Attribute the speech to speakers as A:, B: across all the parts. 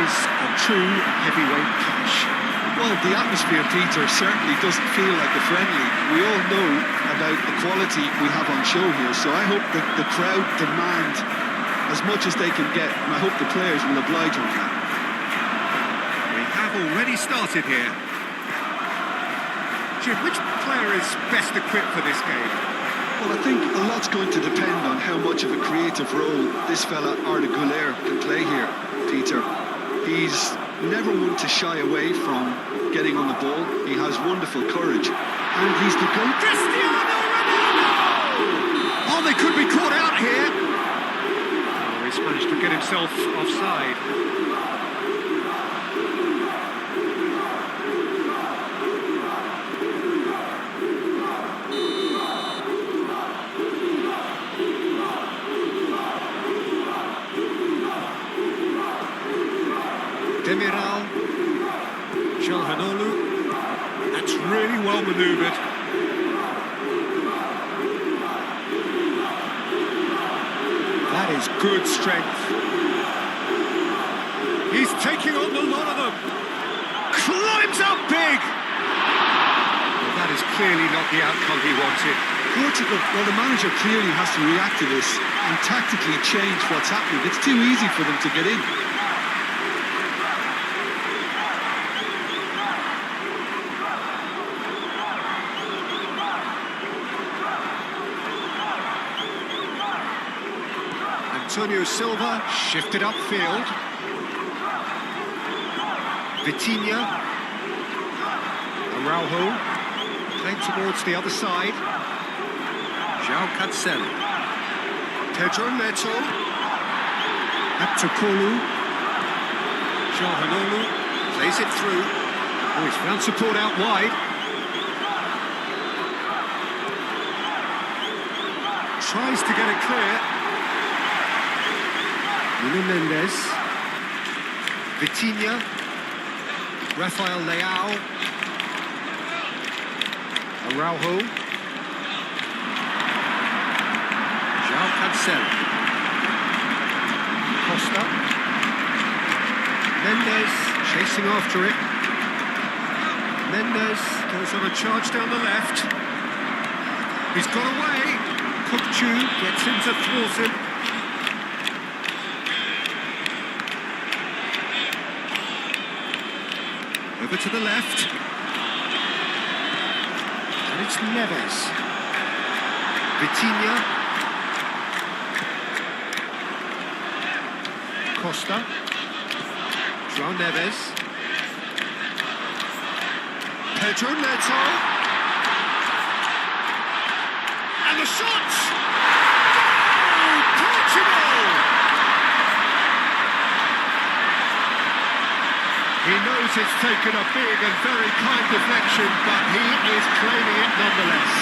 A: is a true heavyweight clash.
B: Well, the atmosphere, Peter, certainly doesn't feel like a friendly. We all know about the quality we have on show here, so I hope that the crowd demand as much as they can get, and I hope the players will oblige on that.
A: We have already started here. Jim, which player is best equipped for this game?
B: Well, I think a lot's going to depend on how much of a creative role this fella Arda Güler can play here, Peter. He's never one to shy away from getting on the ball. He has wonderful courage, and he's the goal.
A: Cristiano Ronaldo! Oh, they could be caught out here. Oh, he's managed to get himself offside. Demiral, Çalhanoğlu, that's really well manoeuvred. That is good strength. He's taking on a lot of them. Climbs up big. Well, that is clearly not the outcome he wanted.
B: Portugal, well, the manager clearly has to react to this and tactically change what's happening. It's too easy for them to get in.
A: Antonio Silva shifted upfield. Vitinha. Araujo playing towards the other side. João Cancelo. Pedro Neto. Aptokolu. Çalhanoğlu plays it through. Oh, he's found support out wide. Tries to get it clear. Nuno Mendes, Vitinha, Rafael Leao, Araujo, João Cancelo, Costa, Mendes chasing after it. Mendes goes on a charge down the left. He's got away. Kukçu gets him to thwart him. Over to the left. And it's Neves. Vitinha. Costa. João Neves. Pedro Neto. And the shot! Goal! Portugal! He knows it's taken a big and very kind deflection, but he is claiming it nonetheless.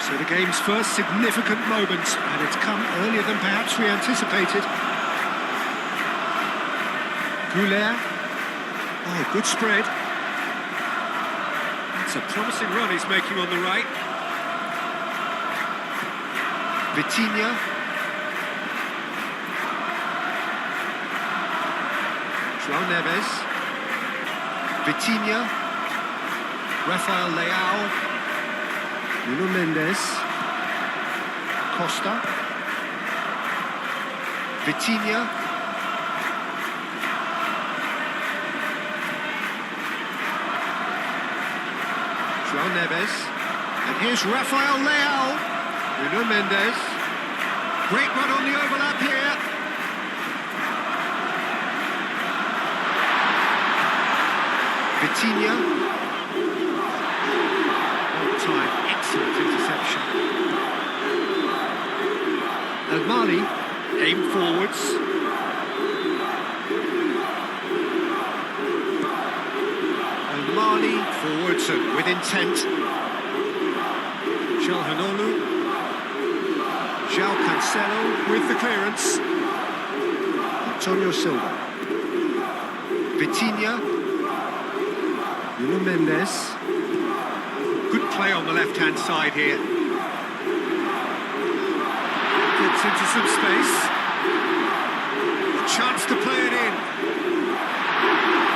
A: So the game's first significant moment, and it's come earlier than perhaps we anticipated. Güler. Oh, good spread. It's a promising run he's making on the right. Vitinha. João Neves. Vitinha. Rafael Leao. Nuno Mendes, Costa, Vitinha, João Neves, and here's Rafael Leao, Nuno Mendes, great run on the overlap here. Vitinha. Time, excellent interception. Aim forwards. And Marley forwards and with intent. Calhanoglu. João Cancelo with the clearance. Antonio Silva. Vitinha. Nuno Mendes. Good play on the left-hand side here. Gets into some space. A chance to play it in.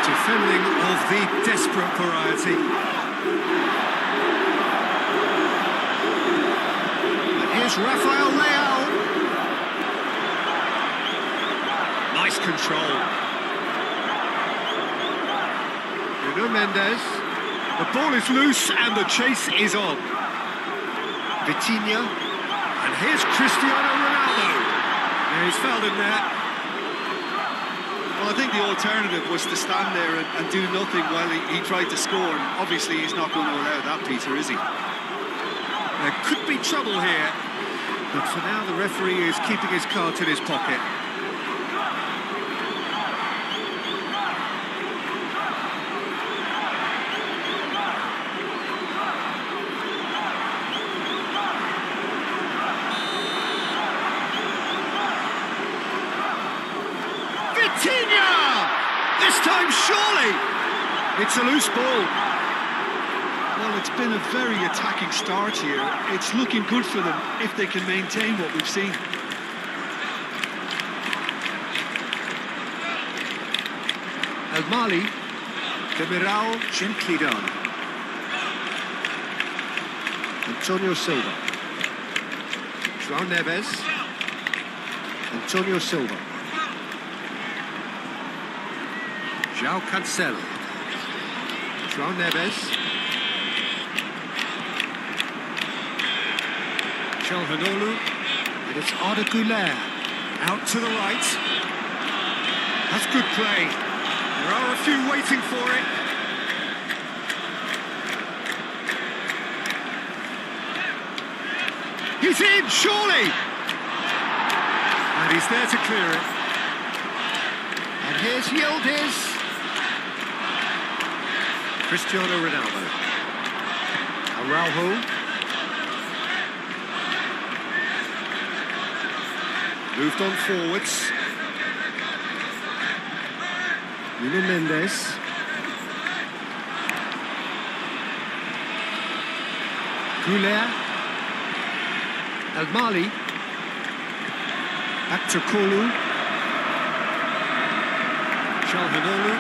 A: Defending of the desperate variety. And here's Rafael Leao. Nice control. Nuno Mendes. The ball is loose and the chase is on. Vitinha. And here's Cristiano Ronaldo. Yeah, he's fouled in there.
B: Well, I think the alternative was to stand there and do nothing while he tried to score. And obviously, he's not going to allow that, Peter, is he?
A: There could be trouble here. But for now, the referee is keeping his cards in his pocket. This time, surely! It's a loose ball.
B: Well, it's been a very attacking start here. It's looking good for them if they can maintain what we've seen.
A: El Mali, Demiral gently done. Antonio Silva. João Neves. Antonio Silva. João Cancelo. João Neves. Calhanoglu. And it's Arda Güler. Out to the right. That's good play. There are a few waiting for it. He's in, surely! And he's there to clear it. And here's Yildiz. Cristiano Ronaldo. Araujo. Moved on forwards. Nuno Mendes. Güler. El Mali. Back to Kolu. Calhanoglu.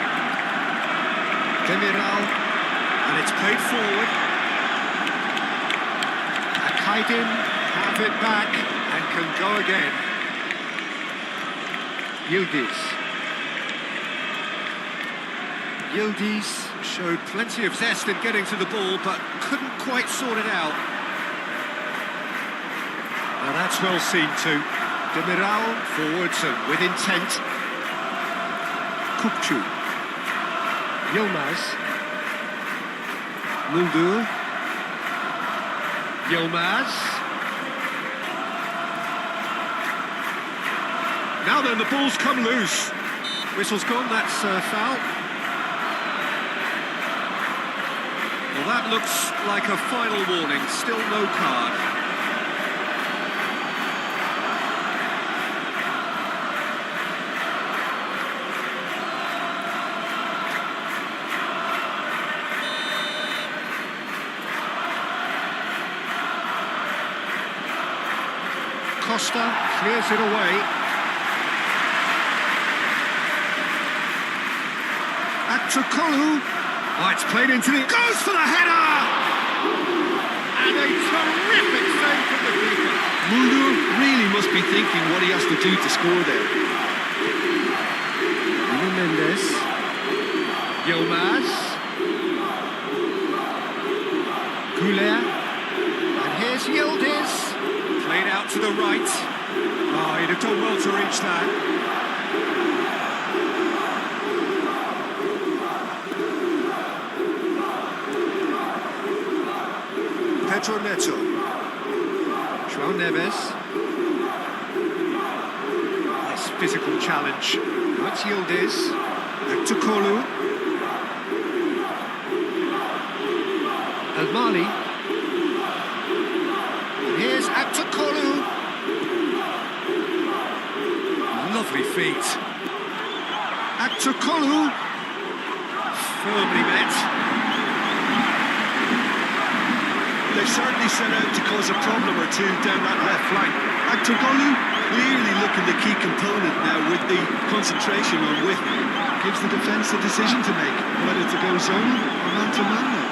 A: Demiral. And it's played forward. Akaydin have it back and can go again. Yildiz. Yildiz showed plenty of zest in getting to the ball, but couldn't quite sort it out. Now that's well seen too. Demiral forwards and with intent. Kupçu. Yilmaz. Mulder. Yilmaz. Now then, the ball's come loose. Whistle's gone, that's foul. Well, that looks like a final warning, still no card. Costa clears it away. Back to Kolu. Oh, it's played into the... Goes for the header! And a terrific save from the keeper.
B: Mulder really must be thinking what he has to do to score there.
A: Nuno Mendes. Yilmaz. Güler. And here's Yildiz. Played out to the right. Oh, he'd have done well to reach that. Pedro Neto. João Neves. physical challenge. That's Yildiz. Back to Kolu. Al-Mali. And here's Kolu. Lovely feet. Kolu. Firmly met.
B: They've certainly set out to cause a problem or two down that left flank. Kolu clearly looking the key component now with the concentration on width. Gives the defence a decision to make, whether to go zone or man-to-man now.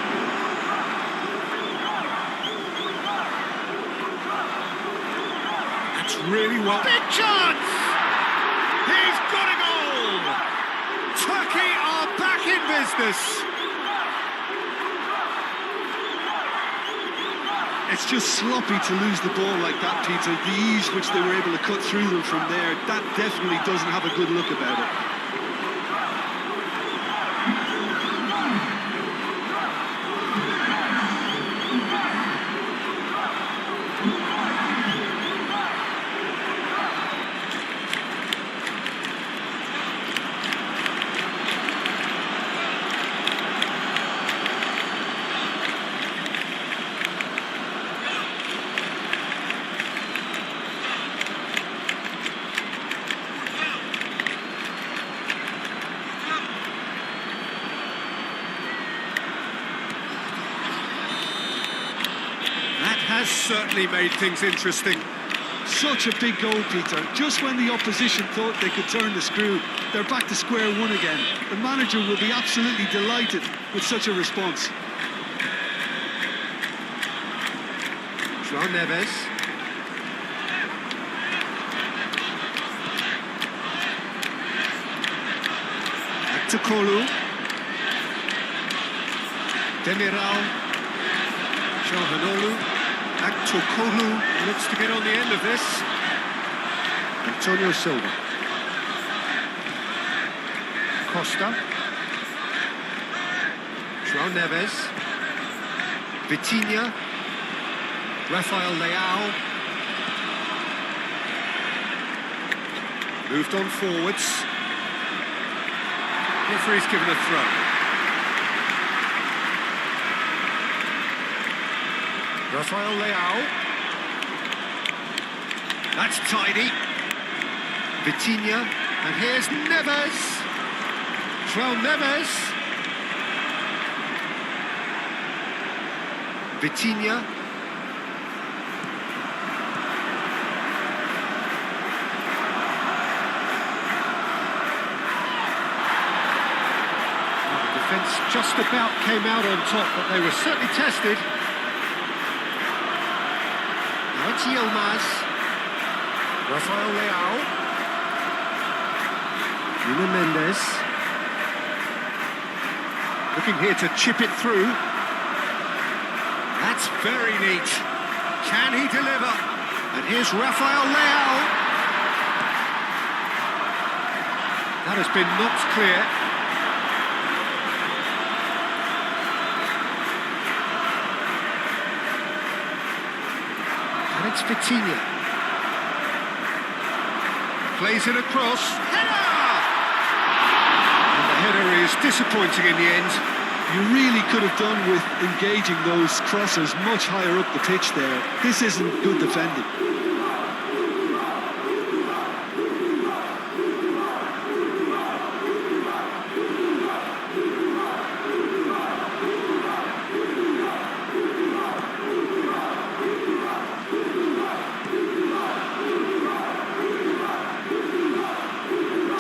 A: That's really well. Big chance! He's got a goal! Turkey are back in business.
B: It's just sloppy to lose the ball like that, Peter. The ease which they were able to cut through them from there, that definitely doesn't have a good look about it.
A: Has certainly made things interesting.
B: Such a big goal, Peter. Just when the opposition thought they could turn the screw, they're back to square one again. The manager will be absolutely delighted with such a response.
A: João Neves. Back to Kolu. Demiral. Çalhanoğlu. Kolu looks to get on the end of this. Antonio Silva. Costa. João Neves. Vitinha. Rafael Leao. Moved on forwards. Referee's given a throw. Rafael Leao. That's tidy. Vitinha. And here's Neves. João Neves. Vitinha. The defence just about came out on top, but they were certainly tested. It's Yilmaz. Rafael Leao. Nuno Mendes. Looking here to chip it through. That's very neat. Can he deliver? And here's Rafael Leao. That has been knocked clear. It's Vitinha. Plays it across. Header! And the header is disappointing in the end.
B: You really could have done with engaging those crossers much higher up the pitch there. This isn't good defending.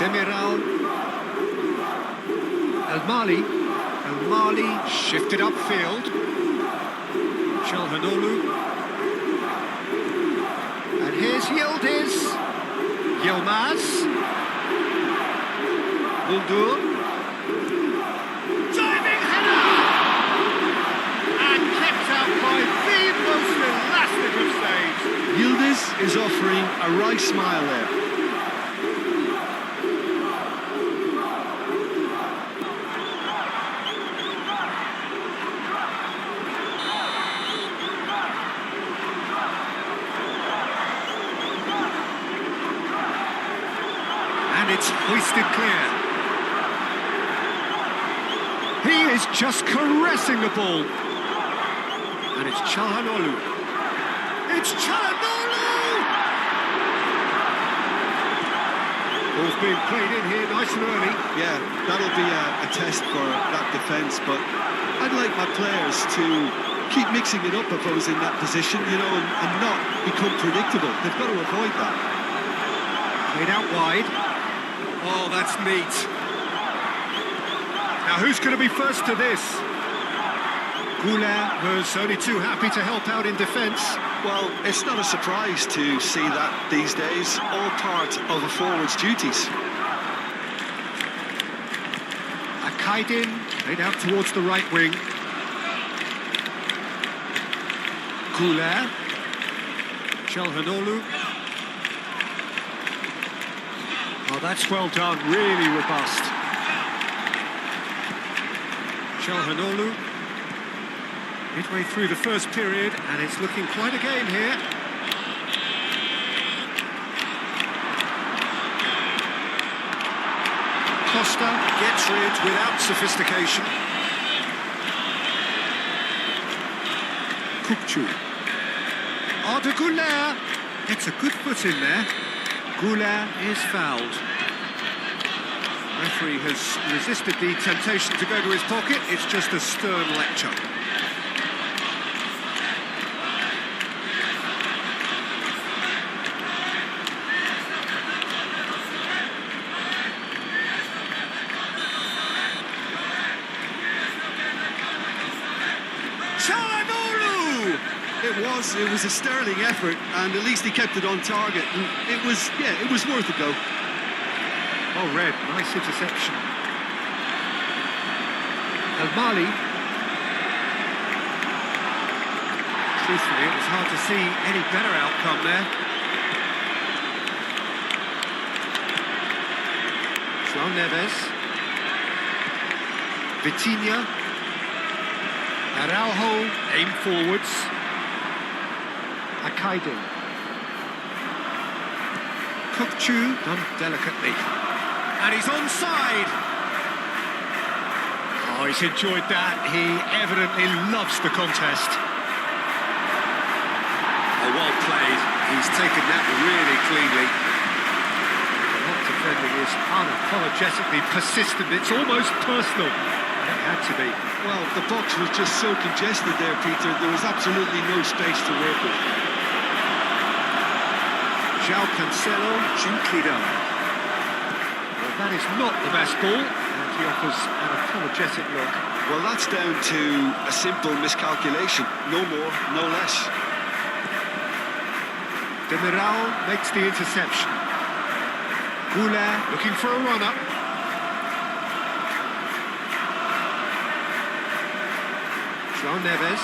A: Demiral. Al-Mali. Al-Mali shifted upfield. Çalhanoğlu. And here's Yildiz. Yilmaz. Buldur. Diving header! And kept out by the most elastic of saves.
B: Yildiz is offering a right smile there.
A: And it's hoisted clear. He is just caressing the ball. And it's Çalhanoğlu. It's Çalhanoğlu! Ball's being played in here nice and early.
B: Yeah, that'll be a test for that defence, but I'd like my players to keep mixing it up if I was in that position, you know, and not become predictable. They've got to avoid that.
A: Played out wide. Oh, that's neat. Now, who's going to be first to this? Goulart was only too happy to help out in defence.
B: Well, it's not a surprise to see that these days, all part of a forward's duties.
A: Akaydin played out towards the right wing. Goulart. Çalhanoğlu. Oh, that's well done, really robust. Çalhanoğlu. Midway through the first period, and it's looking quite a game here. Costa gets rid without sophistication. Kukçu. Arda Güler gets a good foot in there. Goulart is fouled. The referee has resisted the temptation to go to his pocket. It's just a stern lecture. Çalhanoğlu!
B: It was a sterling effort, and at least he kept it on target. And it was worth a go.
A: Oh, Red, nice interception. El Mali. Truthfully, it was hard to see any better outcome there. João Neves. Vitinha. Araujo aimed forwards. Akaydin. Kukçu done delicately. And he's onside. Oh, he's enjoyed that. He evidently loves the contest. Oh, well played. He's taken that really cleanly. That defending is unapologetically persistent. It's almost personal. It had to be.
B: Well, the box was just so congested there, Peter. There was absolutely no space to work with.
A: João Cancelo, gently done. Well, that is not the best ball, and he offers an apologetic look.
B: Well, that's down to a simple miscalculation. No more, no less.
A: Demiral makes the interception. Goulart looking for a run-up. João Neves.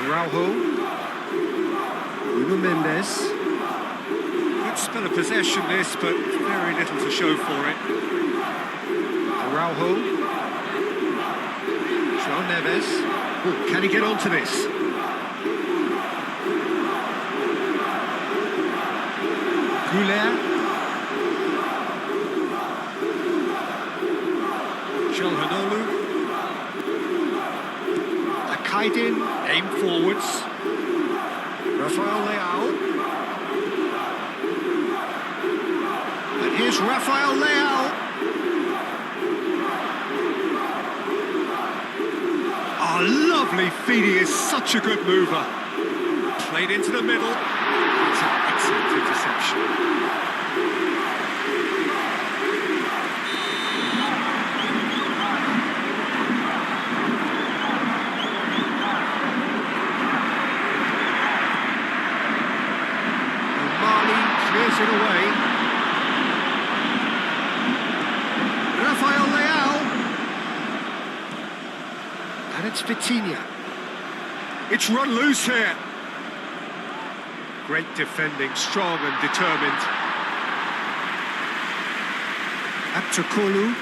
A: Araujo. Nuno Mendes. Good spell of possession this, but very little to show for it. Araujo. João Neves. Oh, can he get onto this? Goulart. Çalhanoğlu. Akaydin aimed forwards. Rafael Leao. And here's Rafael Leao. Oh, lovely feed. He is such a good mover. Played into the middle. It's an excellent interception. Clears it away. Rafael Leao. And it's Vitinha. It's run loose here. Great defending, strong and determined. Abçakolu.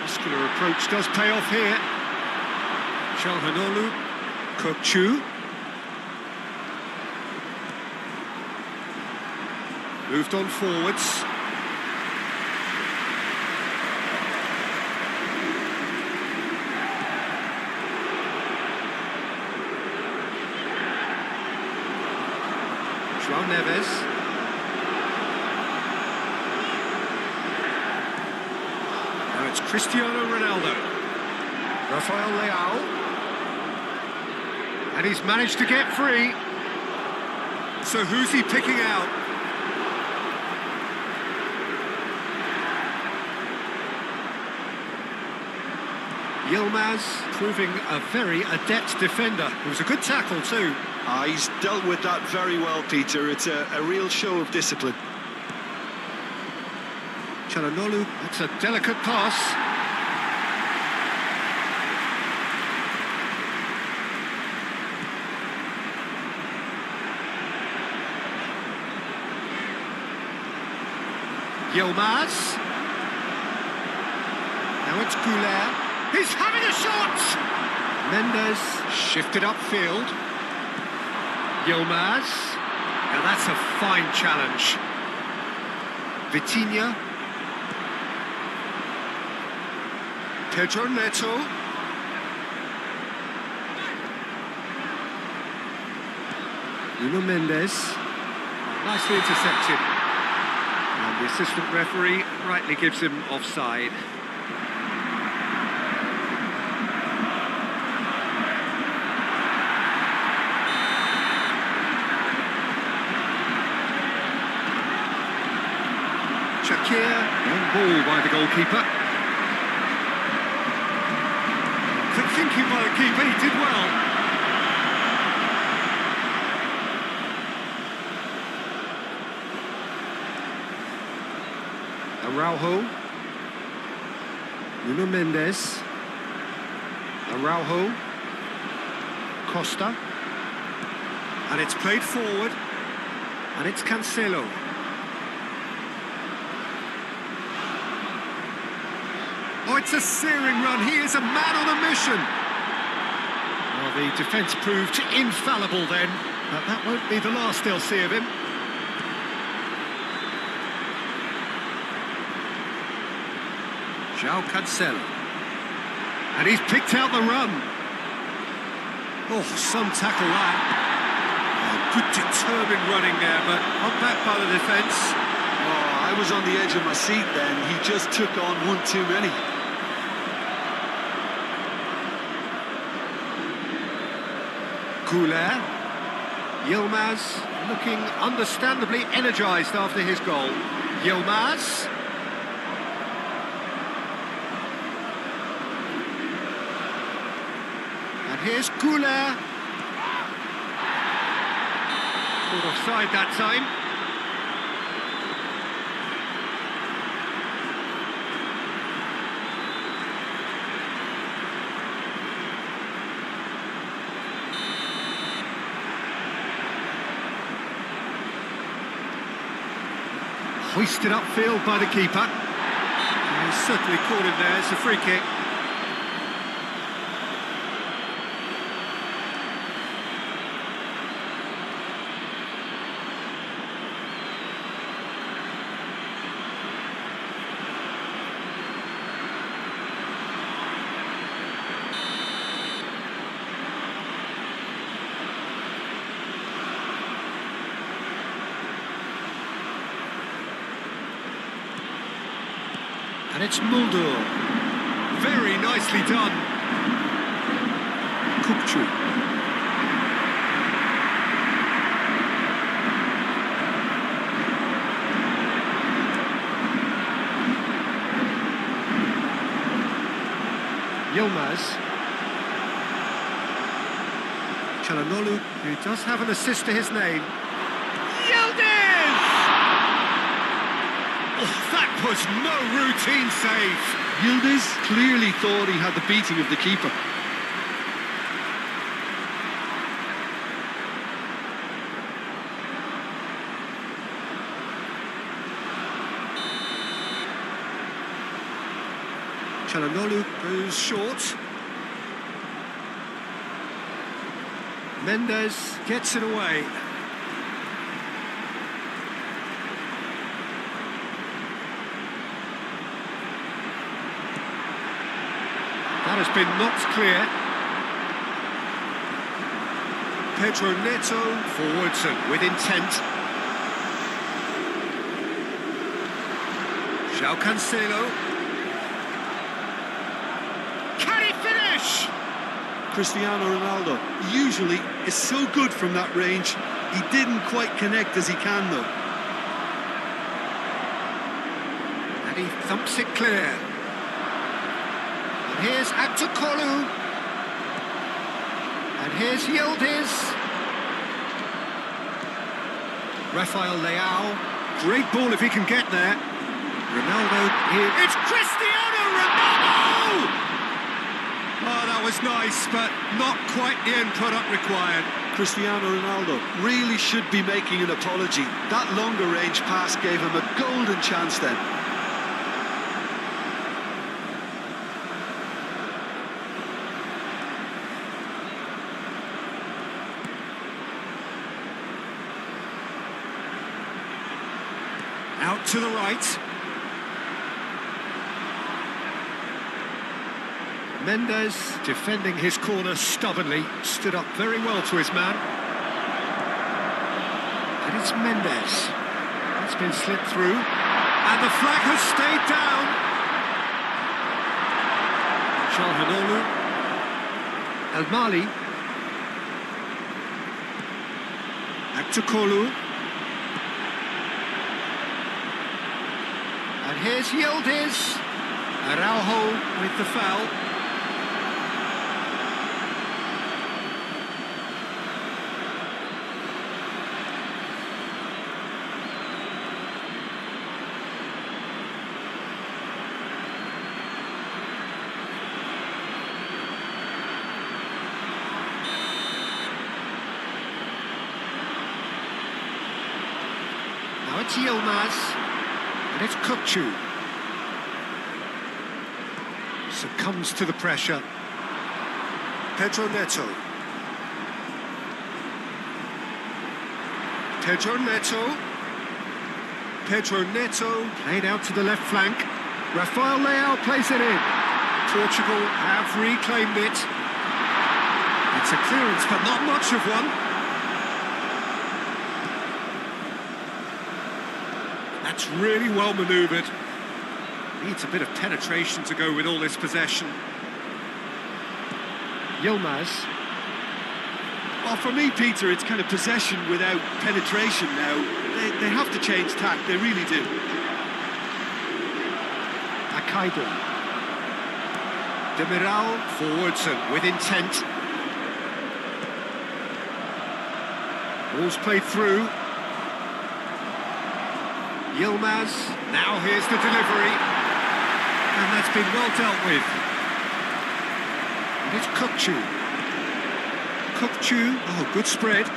A: Muscular approach does pay off here. Çalhanoğlu, Kökçü. Moved on forwards. João Neves. Now it's Cristiano Ronaldo. Rafael Leao. And he's managed to get free. So who's he picking out? Yilmaz proving a very adept defender. It was a good tackle too.
B: He's dealt with that very well, Peter. It's a real show of discipline.
A: Çalhanoğlu, that's a delicate pass. Yilmaz. Now it's Güler. He's having a shot! Mendes shifted upfield. Yilmaz. Now that's a fine challenge. Vitinha. Pedro Neto. Nuno Mendes. Nicely intercepted. And the assistant referee rightly gives him offside. Shakir, long ball by the goalkeeper. Quick thinking by the keeper, he did well. Araujo. Nuno Mendes. Araujo. Costa. And it's played forward. And it's Cancelo. Oh, it's a searing run. He is a man on a mission. Well, the defence proved infallible then, but that won't be the last they'll see of him. João Cancelo. And he's picked out the run. Oh, some tackle that. Oh, good determined running there, but not back by the defence.
B: Oh, I was on the edge of my seat then. He just took on one too many.
A: Güler. Yilmaz looking understandably energised after his goal. Yilmaz. And here's Güler. Caught offside that time. Hoisted upfield by the keeper. And he's certainly caught him there. It's a free kick. And it's Mulder. Very nicely done. Kökçü. Yilmaz. Çalhanoğlu, who does have an assist to his name. Yildiz! Oh, that was no routine save.
B: Yildiz clearly thought he had the beating of the keeper.
A: Çalhanoğlu goes short. Mendes gets it away. That has been knocked clear. Pedro Neto forwards and with intent. João Cancelo. Can he finish?
B: Cristiano Ronaldo usually is so good from that range. He didn't quite connect as he can though.
A: And he thumps it clear. And here's Aktokolu. And here's Yildiz. Rafael Leao. Great ball if he can get there. Ronaldo here. It's Cristiano Ronaldo! Oh, that was nice, but not quite the end product required.
B: Cristiano Ronaldo really should be making an apology. That longer range pass gave him a golden chance then.
A: Out to the right. Mendes, defending his corner stubbornly, stood up very well to his man. And it's Mendes. It's been slipped through. And the flag has stayed down. Çalhanoğlu. El Mali. Aktokolu. And here's Yildiz. Araujo with the foul. Now it's Yilmaz. And it's Kukçu. Succumbs to the pressure. Pedro Neto. Pedro Neto. Pedro Neto played out to the left flank. Rafael Leao plays it in. Portugal have reclaimed it. It's a clearance, but not much of one. That's really well manoeuvred. Needs a bit of penetration to go with all this possession. Yilmaz.
B: Well, for me, Peter, it's kind of possession without penetration now. They have to change tack, they really do.
A: Akaido. Demiral forwards and with intent. Ball's played through. Yilmaz, now here's the delivery. And that's been well dealt with. And it's Kukçu. Kukçu, oh, good spread.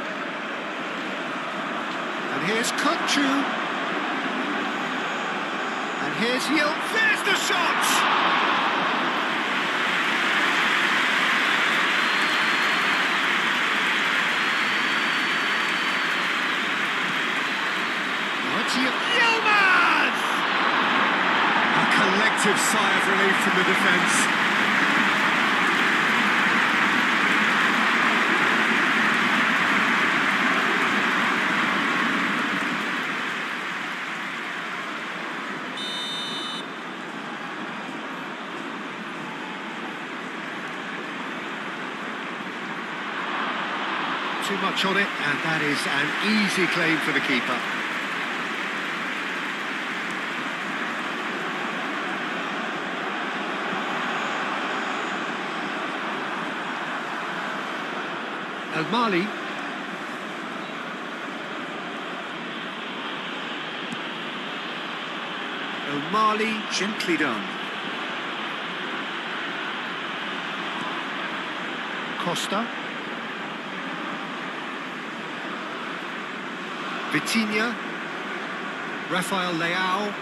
A: And here's Kukçu. And here's Yilmaz, there's the shot! Yilmaz! A collective sigh of relief from the defence. Too much on it, and that is an easy claim for the keeper. El Mali. El Mali, gently done. Costa. Vitinha. Rafael Leao.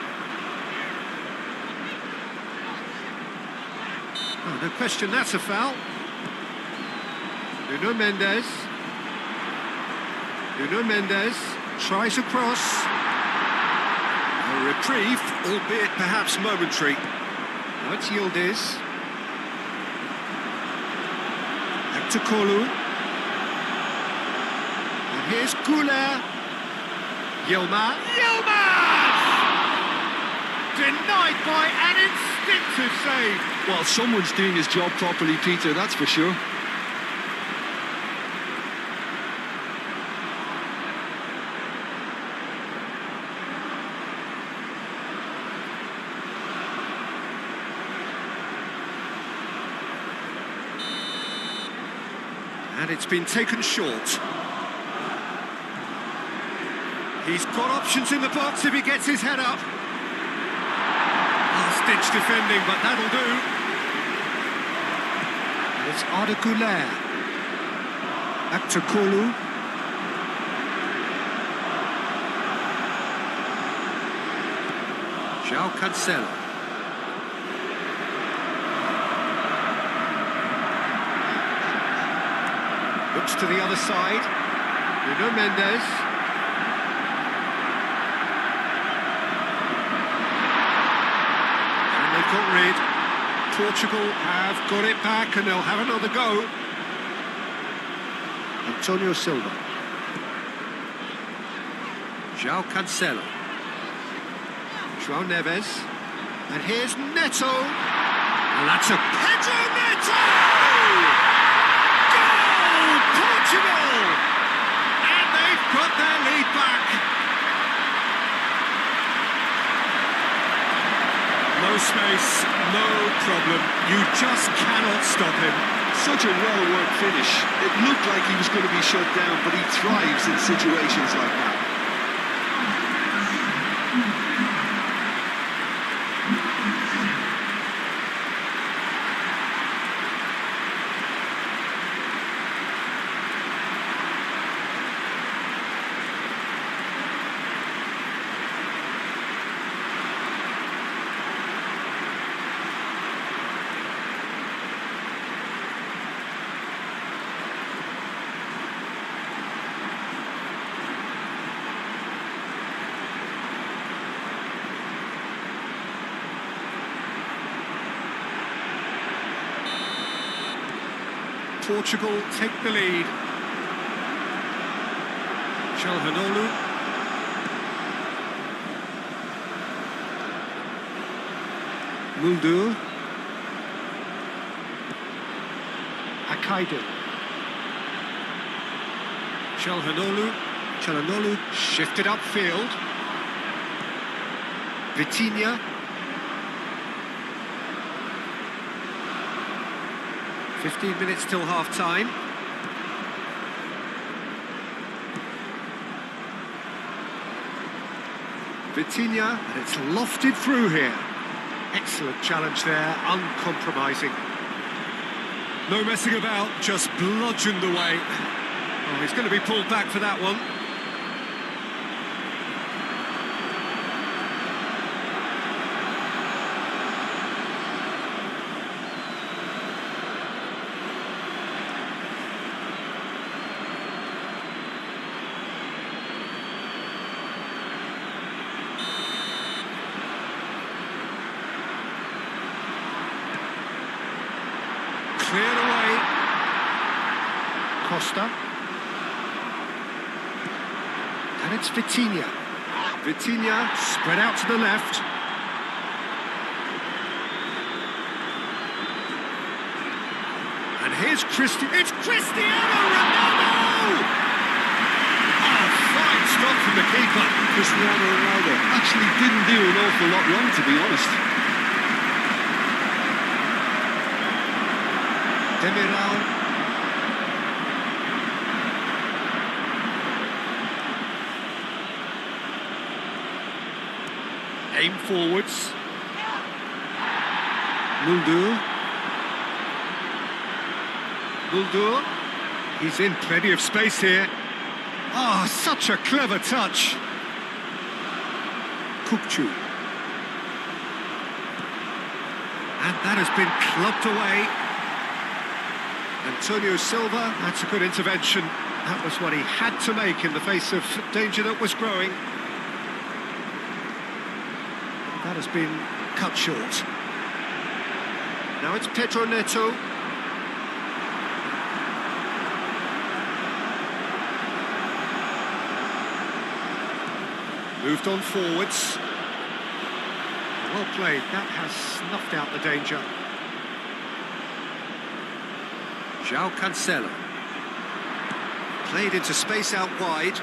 A: Oh, no question, that's a foul. Nuno Mendes. Nuno Mendes tries a cross. A reprieve, albeit perhaps momentary. Now it's Yildiz. Back to Kolu. And here's Goulet. Yilmaz. Yilmaz! Denied by an instinctive save.
B: Well, someone's doing his job properly, Peter, that's for sure.
A: And it's been taken short. He's got options in the box if he gets his head up. Last-ditch defending, but that'll do. And it's Arda Güler. Back to Kolu. João Cancelo. Looks to the other side. Nuno Mendes. And they've got rid. Portugal have got it back and they'll have another go. Antonio Silva. João Cancelo. João Neves. And here's Neto. And that's a Pedro Neto! Portugal! And they've got their lead back. No space, no problem. You just cannot stop him.
B: Such a well-worked finish. It looked like he was going to be shut down, but he thrives in situations like that.
A: Portugal take the lead. Çalhanoğlu. Muldu. Akaidu. Çalhanoğlu shifted upfield. Vitinha. "15 minutes till half-time. Vitinha, and it's lofted through here. Excellent challenge there, uncompromising. No messing about, just bludgeoned away. Oh, he's going to be pulled back for that one. Cleared away. Costa. And it's Vitinha. Vitinha spread out to the left. And here's it's Cristiano Ronaldo! Oh, fine stop from the keeper.
B: Cristiano Ronaldo actually didn't do an awful lot wrong, to be honest.
A: Demiral. Aim forwards. Muldu. He's in plenty of space here. Ah, such a clever touch. Kukçu. And that has been clubbed away. Antonio Silva, that's a good intervention. That was what he had to make in the face of danger that was growing. That has been cut short. Now it's Pedro Neto. Moved on forwards. Well played, that has snuffed out the danger. João Cancelo. Played into space out wide.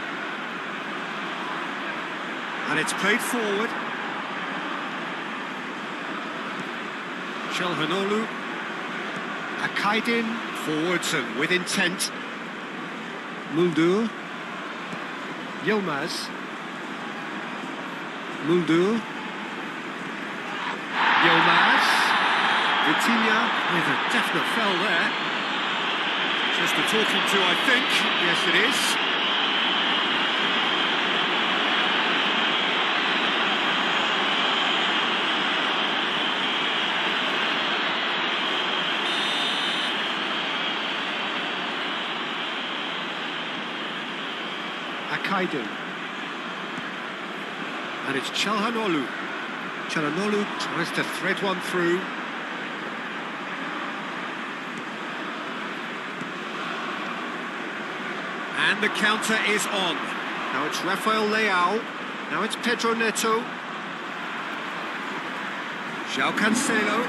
A: And it's played forward. Çalhanoğlu. Akaydin, forwards and with intent. Muldur. Yilmaz. Muldur. Yilmaz. Vitinha with a definite foul there. Just a talking to, I think. Yes, it is. Akaydin. And it's Çalhanoğlu. Çalhanoğlu tries to thread one through. And the counter is on. Now it's Rafael Leao. Now it's Pedro Neto. João Cancelo.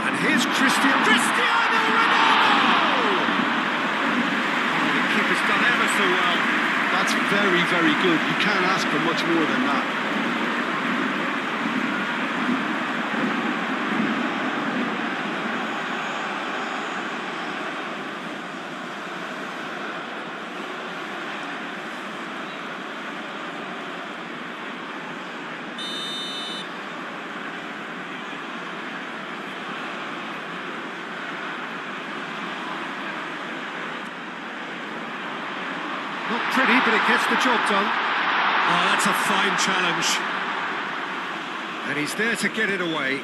A: And here's Cristiano Ronaldo! Oh, the keeper's done ever so well.
B: That's very, very good. You can't ask for much more than that.
A: Not pretty, but it gets the job done. Oh, that's a fine challenge. And he's there to get it away.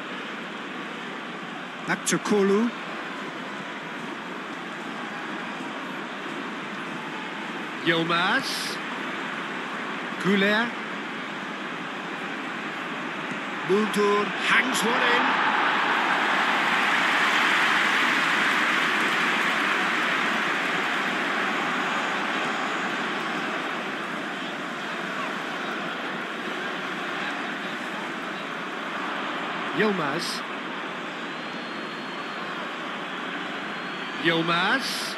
A: Back to Kolu. Yilmaz. Goulet. Muldur hangs one in. Yilmaz. Yilmaz.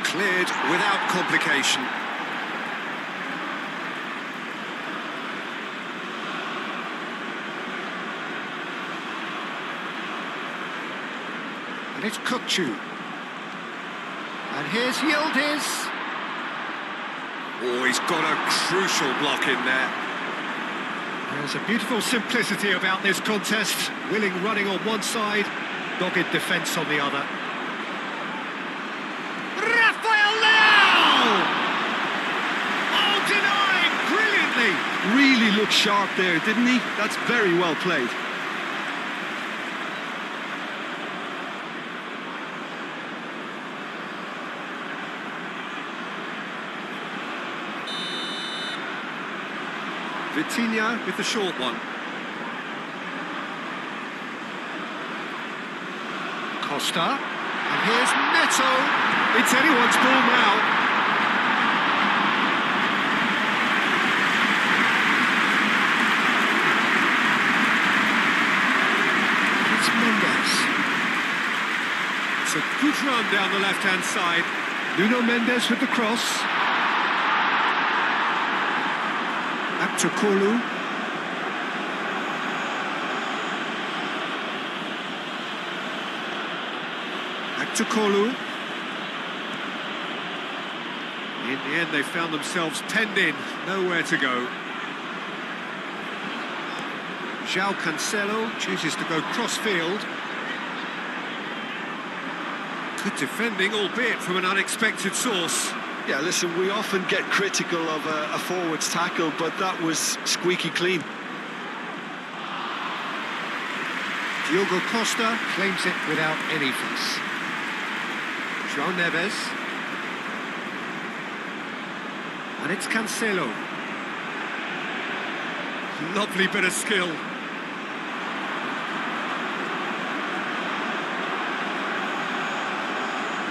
A: Cleared without complication. And it's Kukçu. And here's Yildiz. Oh, he's got a crucial block in there. There's a beautiful simplicity about this contest. Willing running on one side, dogged defence on the other. Rafael Leao! Oh, denied brilliantly!
B: Really looked sharp there, didn't he? That's very well played.
A: Vitinha with the short one. Costa. And here's Neto. It's anyone's ball now. It's Mendes. It's a good run down the left-hand side. Nuno Mendes with the cross. Back to Kolu. Back to Kolu. In the end, they found themselves penned in, nowhere to go. João Cancelo chooses to go cross-field. Good defending, albeit from an unexpected source.
B: Yeah, listen, we often get critical of a forward's tackle, but that was squeaky clean.
A: Diogo Costa claims it without any fuss. João Neves. And it's Cancelo. Lovely bit of skill.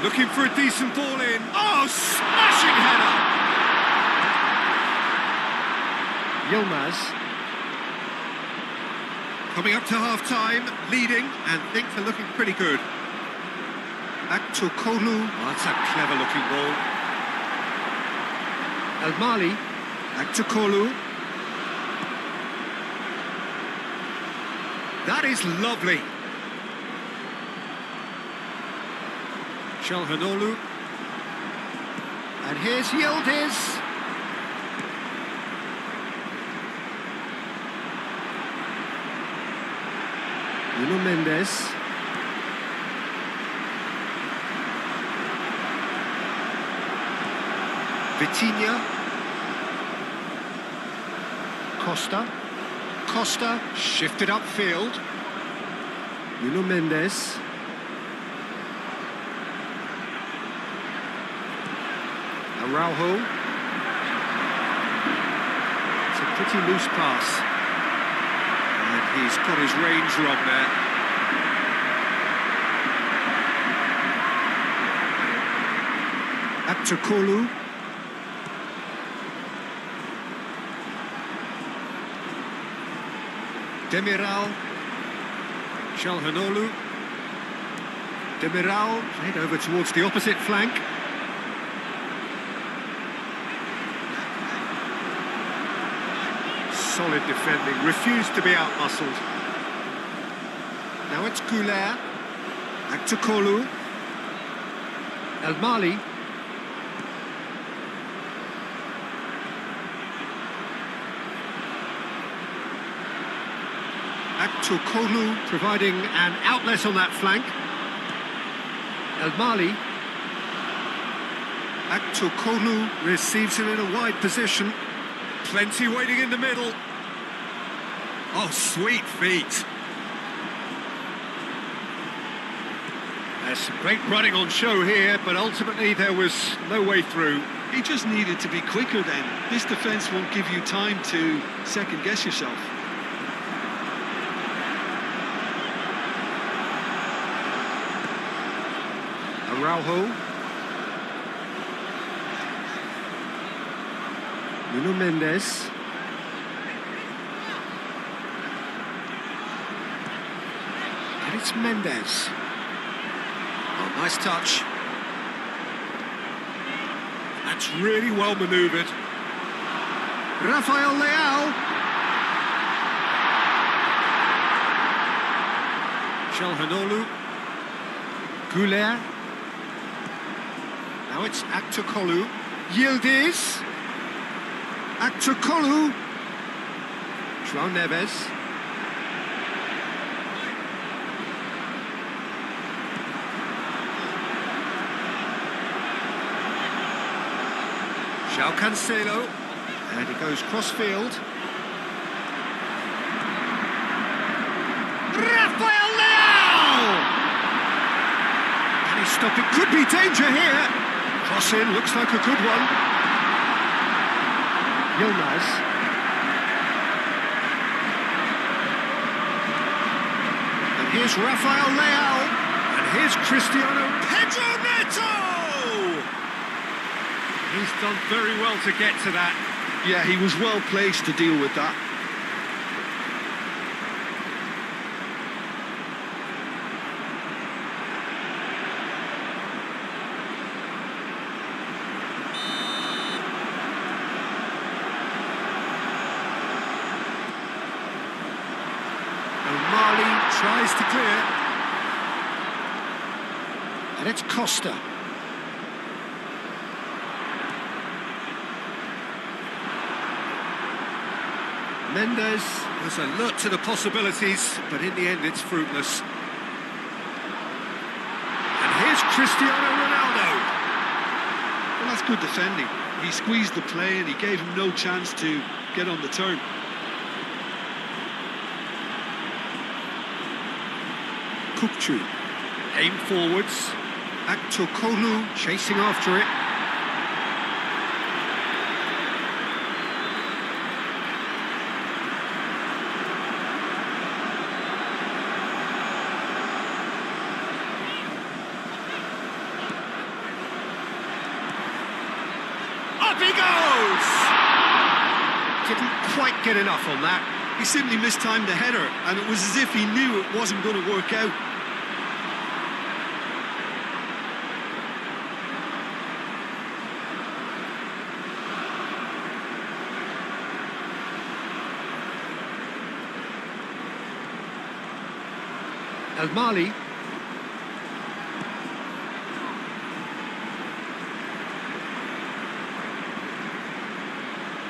A: Looking for a decent ball in. Oh, smashing header! Yilmaz. Coming up to half-time, leading, and things are looking pretty good. Back to Kolu. Oh, that's a clever-looking ball. El Mali. Back to Kolu. That is lovely. Çalhanoğlu. And here's Yildiz. Nuno Mendes. Vitinha. Costa. Costa shifted upfield. Nuno Mendes. Araujo. It's a pretty loose pass. And he's got his range wrong there. Back to Kolu. Demiral. Çalhanoğlu. Demiral played over towards the opposite flank. Solid defending, refused to be out-muscled. Now it's Goulet. Back to Kolu. El Mali. Back to Kolu, providing an outlet on that flank. El Mali. Back to Kolu, receives it in a wide position. Plenty waiting in the middle. Oh, sweet feet. There's some great running on show here, but ultimately there was no way through.
B: He just needed to be quicker then. This defence won't give you time to second-guess yourself.
A: Araujo. Nuno Mendes. And it's Mendes. Oh, nice touch. That's really well manoeuvred. Rafael Leao. Çalhanoğlu. Goulet. Now it's Kolu. Yildiz. Kolu. João Neves. João Cancelo. And he goes cross-field. Rafael Leao! Can he stop it? Could be danger here. Cross in, looks like a good one. Yilmaz. And here's Rafael Leao. And here's Cristiano. Pedro Neto! He's done very well to get to that.
B: Yeah, he was well placed to deal with that.
A: Tries to clear. And it's Costa. Mendes was alert to the possibilities, but in the end it's fruitless. And here's Cristiano Ronaldo.
B: Well, that's good defending. He squeezed the play and he gave him no chance to get on the turn.
A: Kukçu. Aim forwards. Aktokolu chasing after it. Up he goes! Didn't quite get enough on that.
B: He simply mistimed the header, and it was as if he knew it wasn't going to work out.
A: El Mali.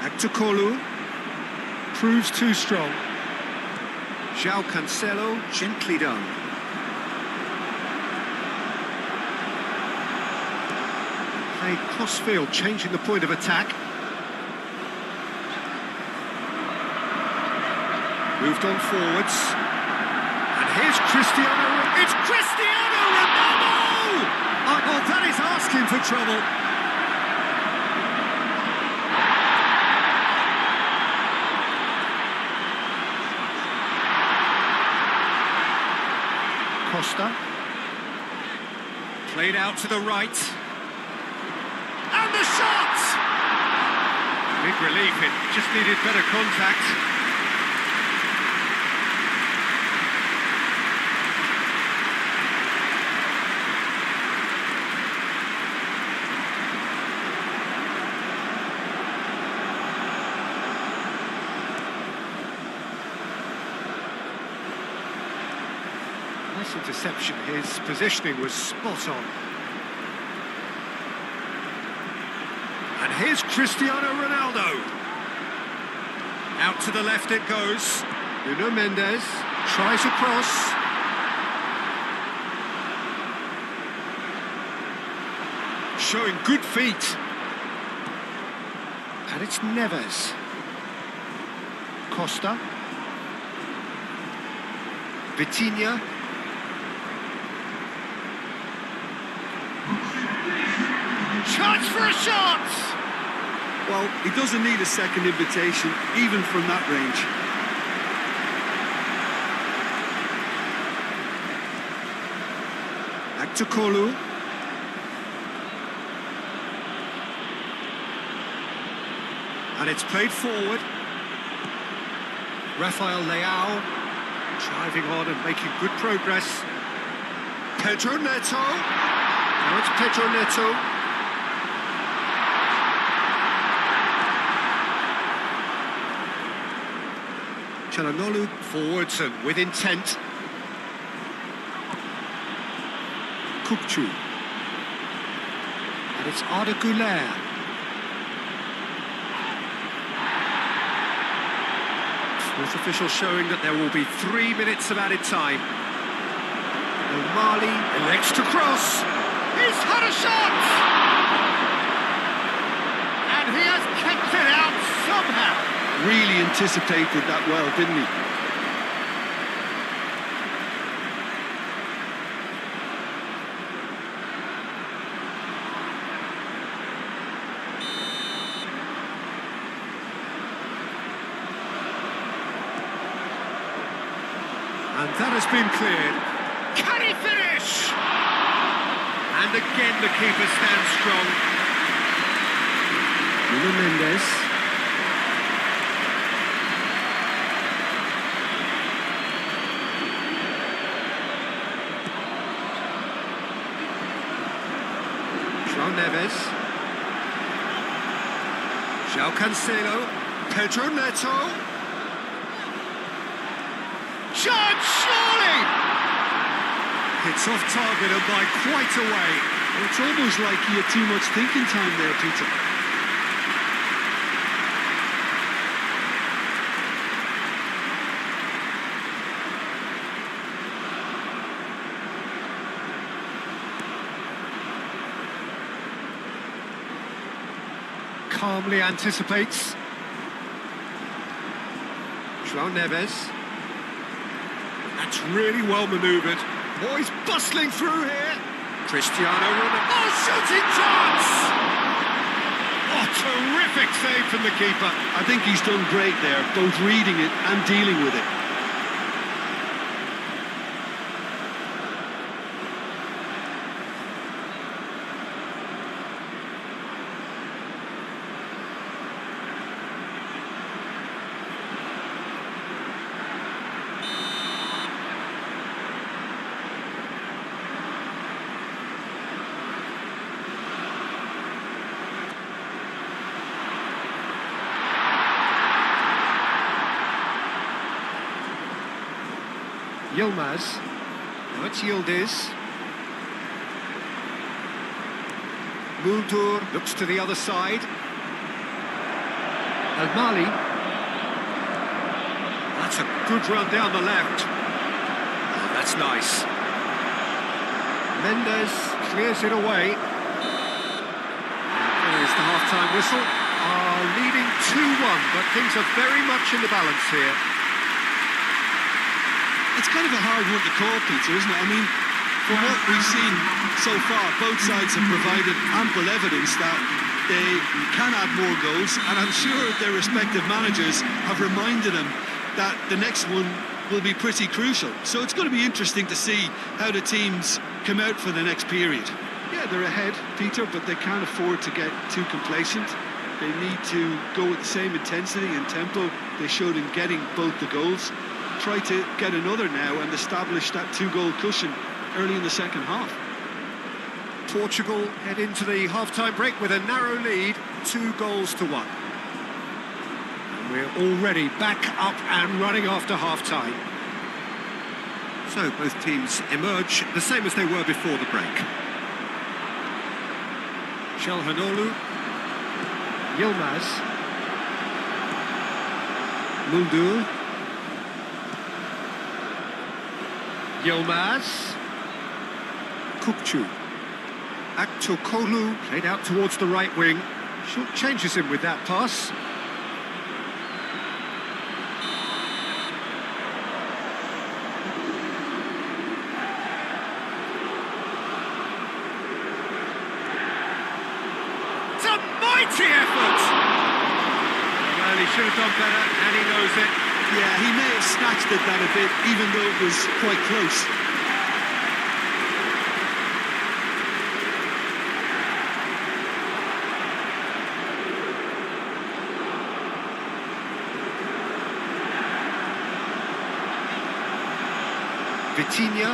A: Aktokolu proves too strong. João Cancelo, gently done. Played cross-field, changing the point of attack. Moved on forwards. And here's Cristiano. It's Cristiano Ronaldo! Oh, that is asking for trouble. Costa. Played out to the right. And the shot! Big relief, it just needed better contact. Nice interception, his positioning was spot on. And here's Cristiano Ronaldo. Out to the left it goes. Nuno Mendes tries a cross. Showing good feet. And it's Neves. Costa. Vitinha. Chance for a shot!
B: Well, he doesn't need a second invitation, even from that range.
A: Aktokolu. And it's played forward. Rafael Leao driving on and making good progress. Pedro Neto. Now it's Pedro Neto. Çalhanoğlu forwards and with intent. Kukçu. And it's Arda Güler. Fourth official showing that there will be 3 minutes of added time. Mali elects to cross. He's had a shot! And he has kept it out somehow.
B: Really anticipated that well, didn't he?
A: And that has been cleared. Can he finish? And again the keeper stands strong. Nuno Mendes. Neves. João Cancelo. Pedro Neto. Shot, surely! It's off target and by quite a way.
B: It's almost like he had too much thinking time there, Peter.
A: Calmly anticipates. João Neves. That's really well manoeuvred. Oh, he's bustling through here. Cristiano Ronaldo. Oh, shooting chance! Oh, terrific save from the keeper.
B: I think he's done great there, both reading it and dealing with it.
A: Yilmaz. That's Yildiz. Muldur looks to the other side. Al-Mali. That's a good run down the left. Oh, that's nice. Mendes clears it away. There's the half-time whistle. Leading 2-1, but things are very much in the balance here.
B: It's kind of a hard one to call, Peter, isn't it? I mean, from what we've seen so far, both sides have provided ample evidence that they can add more goals, and I'm sure their respective managers have reminded them that the next one will be pretty crucial. So it's going to be interesting to see how the teams come out for the next period. Yeah, they're ahead, Peter, but they can't afford to get too complacent. They need to go with the same intensity and tempo they showed in getting both the goals. Try to get another now and establish that two-goal cushion early in the second half.
A: Portugal head into the half-time break with a narrow lead, 2-1. And we're already back up and running after half-time. So both teams emerge the same as they were before the break. Çalhanoğlu, Yilmaz, Muldur, Yilmaz, Kukçu, Aktürkoğlu played out towards the right wing. Short changes him with that pass. It's a mighty effort! Well, he should have done better, and he knows it.
B: Yeah, he may have snatched at that a bit, even though it was quite close.
A: Vitinha,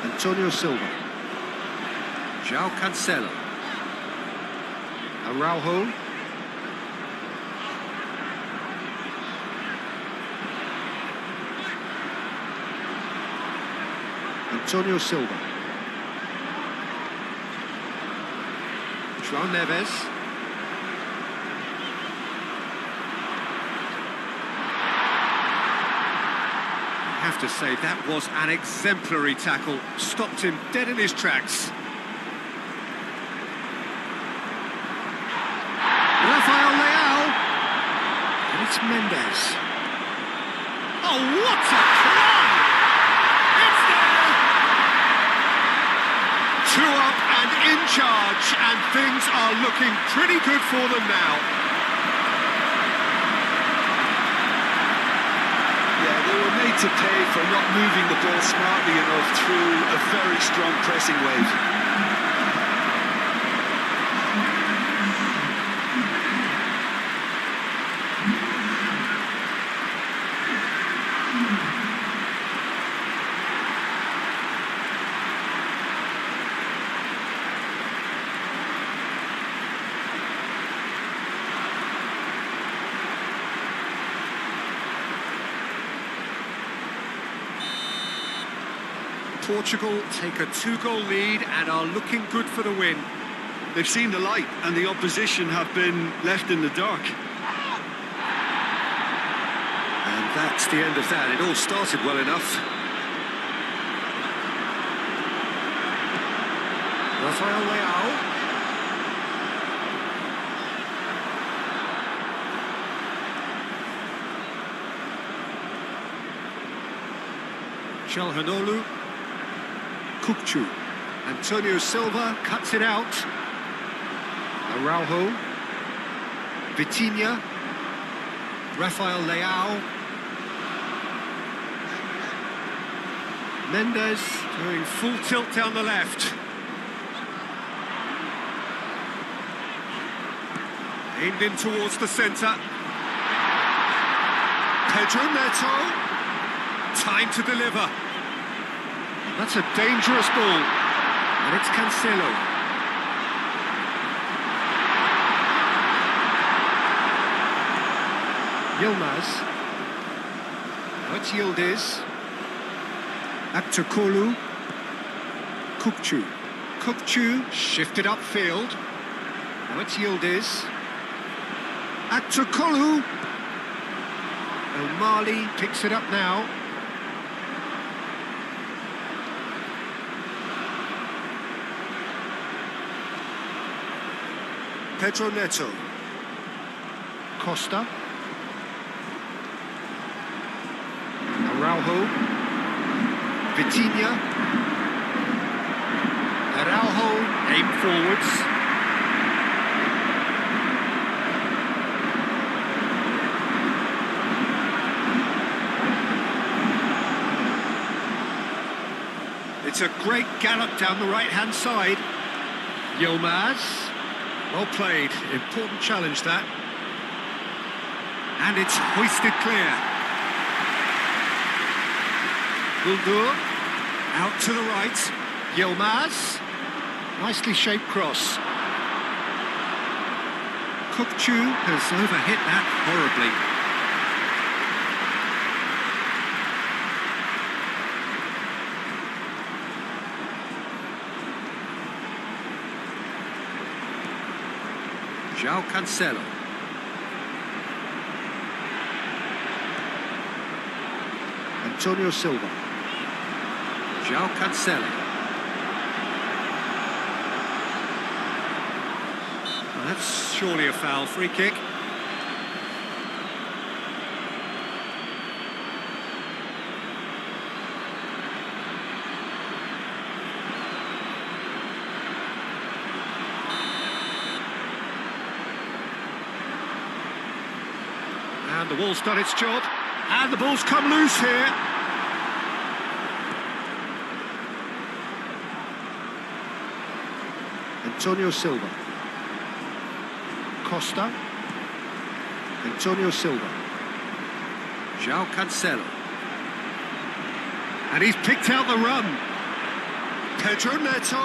A: Antonio Silva, João Cancelo, Araujo, Antonio Silva, João Neves, I have to say that was an exemplary tackle, stopped him dead in his tracks. Rafael Leao, and it's Mendes. Oh, what a try! It's there! 2 up and in charge, and things are looking pretty good for them now.
B: To pay for not moving the ball smartly enough through a very strong pressing wave.
A: Portugal take a 2-goal lead and are looking good for the win.
B: They've seen the light and the opposition have been left in the dark.
A: And that's the end of that. It all started well enough. Rafael Leao. Calhanoglu. Kukçu. Antonio Silva cuts it out. Araujo. Vitinha. Rafael Leao. Mendes doing full tilt down the left. Aimed in towards the centre. Pedro Neto. Time to deliver. That's a dangerous ball. And it's Cancelo. Yilmaz. Now it's Yildiz. Aktakolu. Kukçu. Kukçu shifted upfield. Now it's Yildiz. Aktakolu. O'Malley picks it up now. Pedro Neto. Costa. Araujo. Vitinha. Araujo aimed forwards. It's a great gallop down the right-hand side. Yilmaz. Well played. Important challenge, that. And it's hoisted clear. Guldur. Out to the right. Yilmaz. Nicely shaped cross. Kukçu has overhit that horribly. João Cancelo. Antonio Silva. João Cancelo. Well, that's surely a foul. Free kick. And the ball's done its job, and the ball's come loose here. Antonio Silva. Costa. Antonio Silva. João Cancelo. And he's picked out the run. Pedro Neto.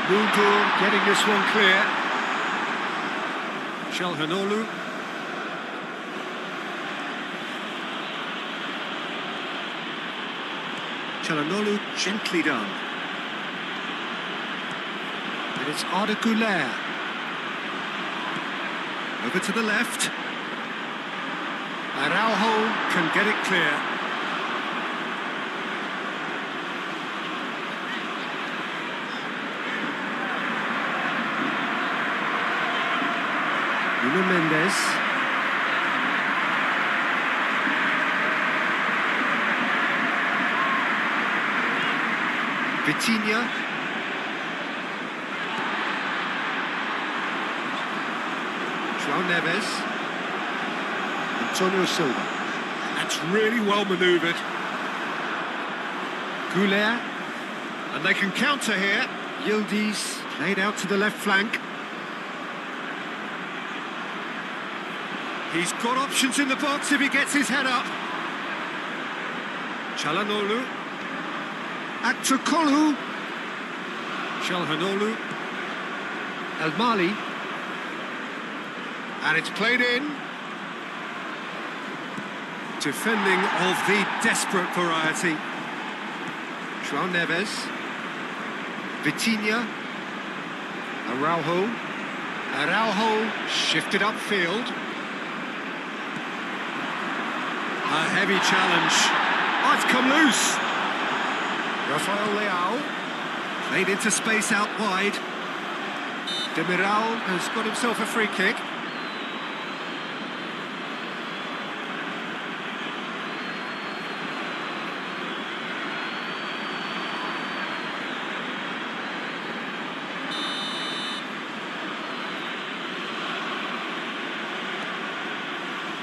A: Guldur getting this one clear. Calhanoglu. Calhanoglu gently done. And it's Arda Güler. Over to the left. Araujo can get it clear. Mendes. Vitinha. João Neves. Antonio Silva. That's really well manoeuvred. Güler. And they can counter here. Yildiz laid out to the left flank. He's got options in the box if he gets his head up. Calhanoglu. Aktakolu. Calhanoglu. O'Malley. And it's played in. Defending of the desperate variety. João Neves. Vitinha. Araujo. Araujo shifted upfield. A heavy challenge. Oh, it's come loose. Rafael Leao. Played into space out wide. Demiral has got himself a free kick.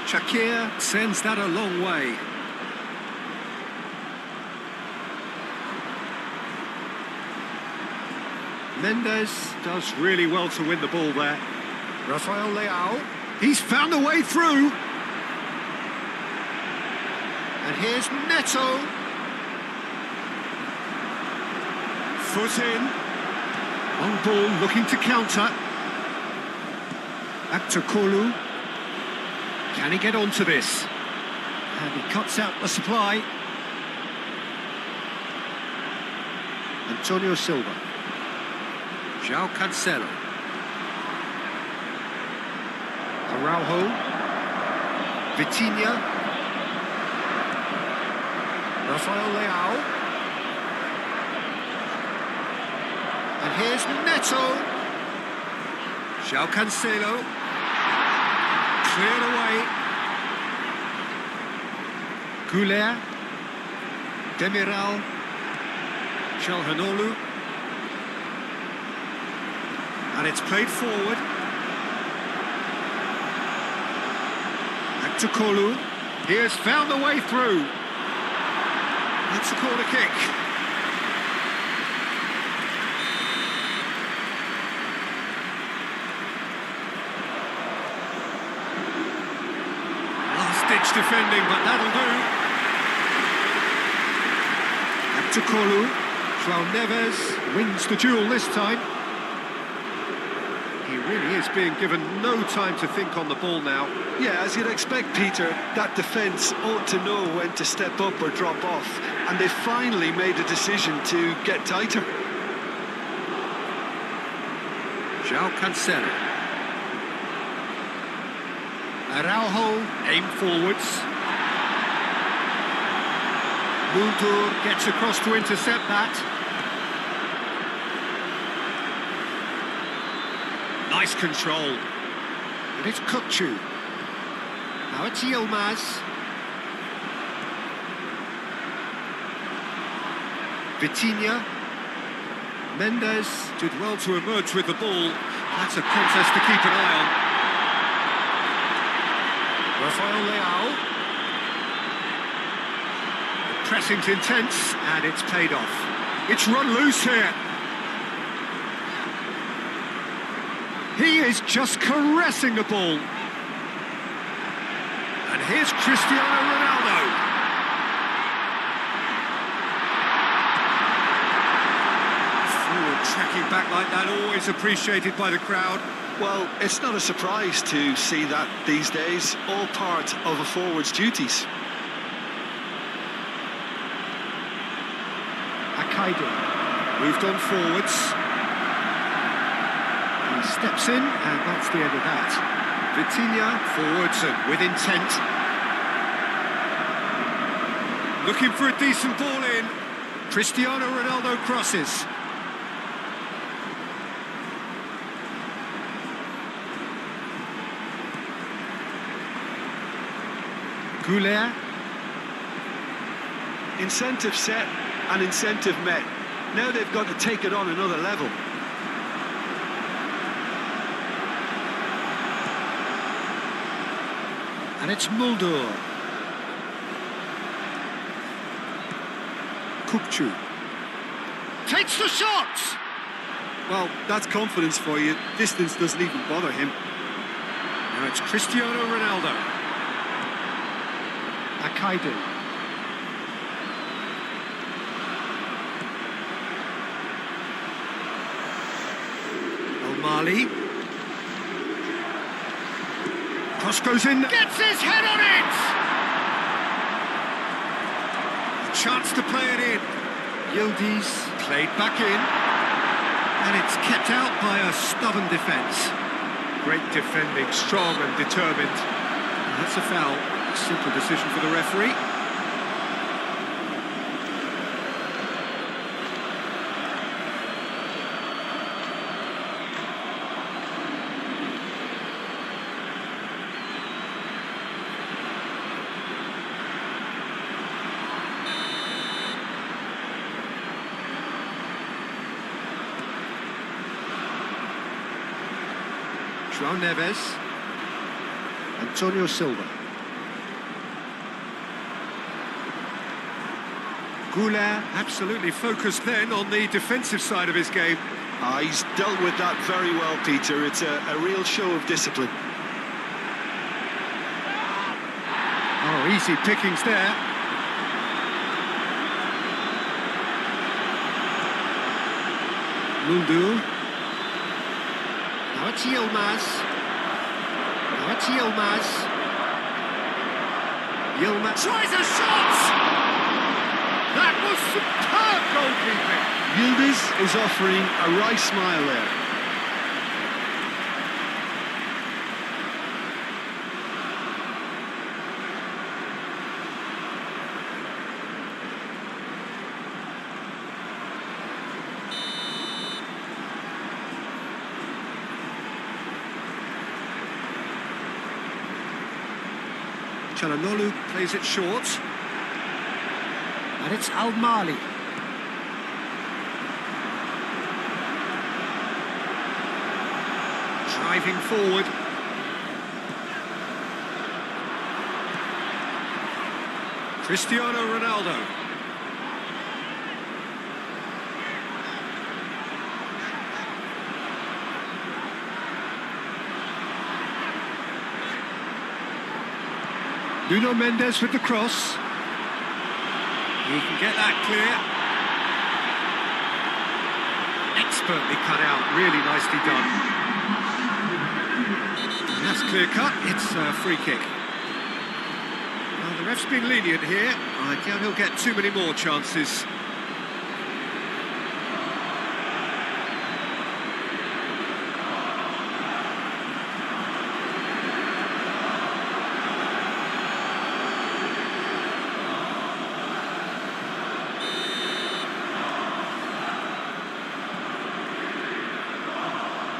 A: Shakir sends that a long way. Mendes does really well to win the ball there. Rafael Leao, he's found a way through. And here's Neto. Foot in. Long ball looking to counter. Aktakolu. Can he get onto this? And he cuts out the supply. Antonio Silva. João Cancelo. Araujo. Vitinha. Rafael Leao. And here's Neto. João Cancelo. Cleared away. Goulet. Demiral. Çalhanoğlu. And it's played forward. Aktakolu. He has found the way through. That's a corner kick. Last-ditch defending, but that'll do. Aktakolu. João Neves wins the duel this time. He really is being given no time to think on the ball now.
B: Yeah, as you'd expect, Peter, that defence ought to know when to step up or drop off, and they finally made a decision to get tighter.
A: João Cancelo. Araujo, aim forwards. Muldur gets across to intercept that. Nice control. And it's Kukçu. Now it's Yilmaz. Vitinha. Mendes did well to emerge with the ball. That's a contest to keep an eye on. Rafael Leao. The pressing's intense, and it's paid off. It's run loose here. He is just caressing the ball. And here's Cristiano Ronaldo. Forward tracking back like that, always appreciated by the crowd.
B: Well, it's not a surprise to see that these days, all part of a forward's duties.
A: Akaidu moved on forwards. He steps in, and that's the end of that. Vitinha forwards and with intent. Looking for a decent ball in. Cristiano Ronaldo crosses. Goulet.
B: Incentive set and incentive met. Now they've got to take it on another level.
A: And it's Muldur. Kukçu. Takes the shot!
B: Well, that's confidence for you. Distance doesn't even bother him.
A: Now it's Cristiano Ronaldo. Akaidu. Mali. Cross goes in. Gets his head on it! A chance to play it in. Yildiz played back in. And it's kept out by a stubborn defence. Great defending, strong and determined. And that's a foul. A simple decision for the referee. João Neves. Antonio Silva. Goulart absolutely focused then on the defensive side of his game.
B: He's dealt with that very well, Peter. It's a real show of discipline.
A: Oh, easy pickings there. Mulder. Now it's Yilmaz. Yilmaz tries a shot! That was superb goalkeeping!
B: Yildiz is offering a wry smile there.
A: Çalhanoğlu plays it short. And it's Al-Mali. Driving forward. Cristiano Ronaldo. Nuno Mendes with the cross. He can get that clear. Expertly cut out, really nicely done. And that's clear cut, it's a free kick. Well, the ref's been lenient here. I doubt he'll get too many more chances.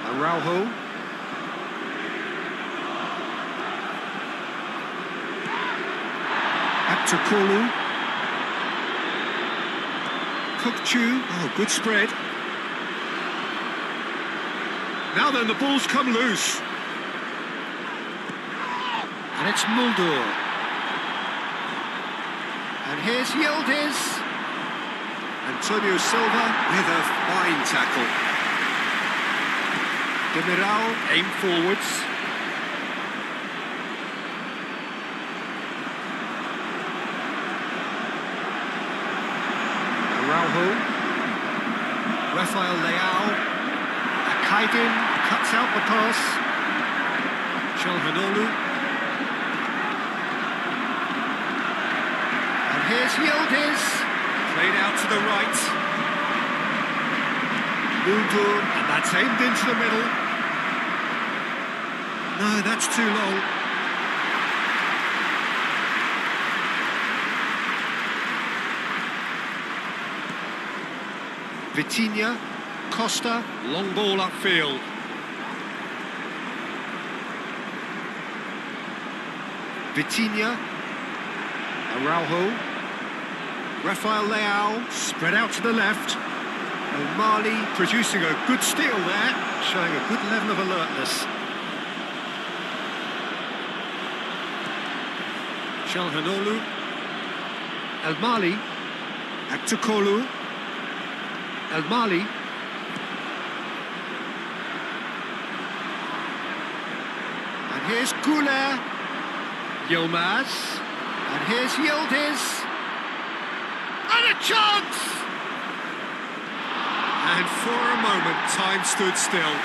A: Araujo. Akçakolu. Kukçu. Oh, good spread. Now then, the ball's come loose. And it's Mulder. And here's Yildiz. Antonio Silva with a fine tackle. Demiral aim forwards. Araujo. Rafael Leao. Akaydin cuts out the pass. Çalhanoğlu. And here's Yildiz. Played out to the right. Mulder, and that's aimed into the middle. No, that's too long. Vitinha, Costa, long ball upfield. Vitinha, Araujo, Rafael Leao, spread out to the left. Al-Mali producing a good steal there, showing a good level of alertness. Çalhanoğlu, Al-Mali, Akçakolu, Al-Mali. And here's Goulart, Yilmaz, and here's Yildiz. And a chance! And for a moment, time stood still.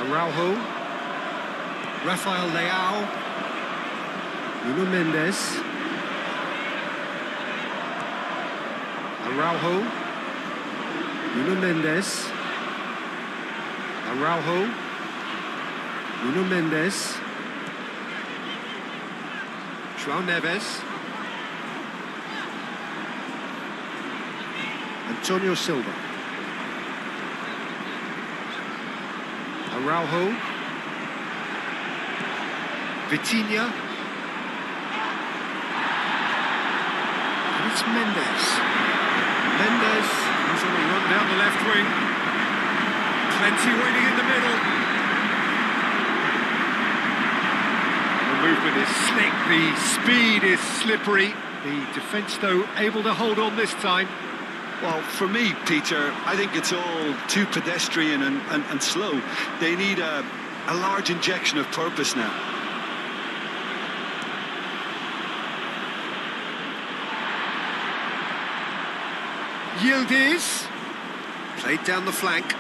A: Araujo, Rafael Leao, Nuno Mendes, Araujo, Nuno Mendes, Araujo, Nuno Mendes, João Neves, Antonio Silva. Araujo. Vitinha. And it's Mendes. Mendes, he's on a run down the left wing. Plenty waiting in the middle. The movement is slick, the speed is slippery. The defence, though, able to hold on this time.
B: Well, for me, Peter, I think it's all too pedestrian and slow. They need a large injection of purpose now.
A: Yildiz, played down the flank.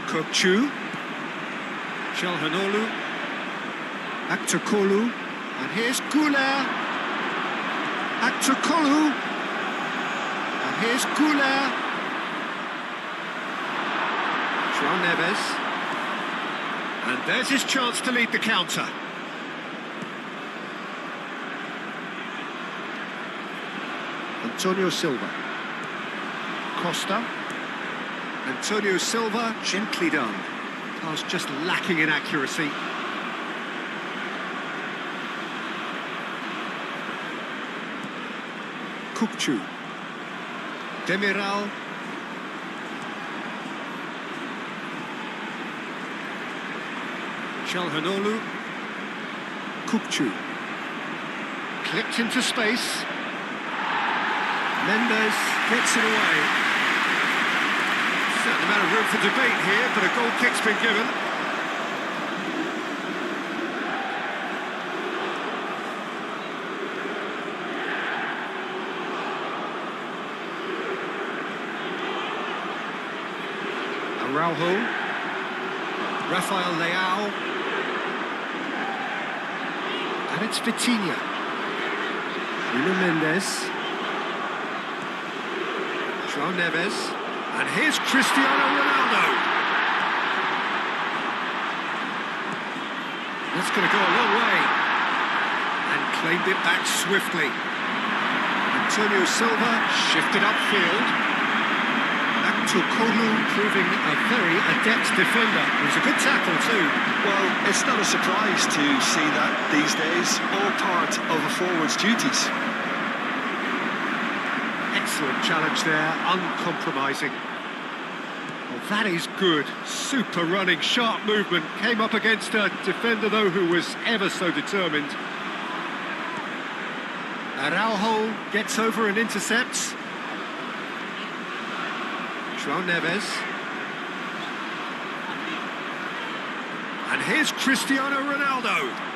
A: Kokchu, Çalhanoğlu, Aktürkoğlu, and here's Güler. Aktürkoğlu, and here's Güler. João Neves, and there's his chance to lead the counter. Antonio Silva. Costa. Antonio Silva, gently done. Pass just lacking in accuracy. Kokchu. Demiral. Çalhanoğlu. Kokchu. Clipped into space. Mendes gets it away. Certain amount of room for debate here, but a goal kick's been given. Araujo. Rafael Leao. And it's Vitinha. Nuno Mendes. João Neves, and here's Cristiano Ronaldo. That's going to go a long way. And claimed it back swiftly. Antonio Silva shifted upfield. Aktürkoğlu proving a very adept defender. It was a good tackle too.
B: Well, it's not a surprise to see that these days, all part of a forward's duties.
A: Excellent challenge there, uncompromising. Well, that is good. Super running, sharp movement. Came up against a defender, though, who was ever so determined. Araujo gets over and intercepts. João Neves. And here's Cristiano Ronaldo.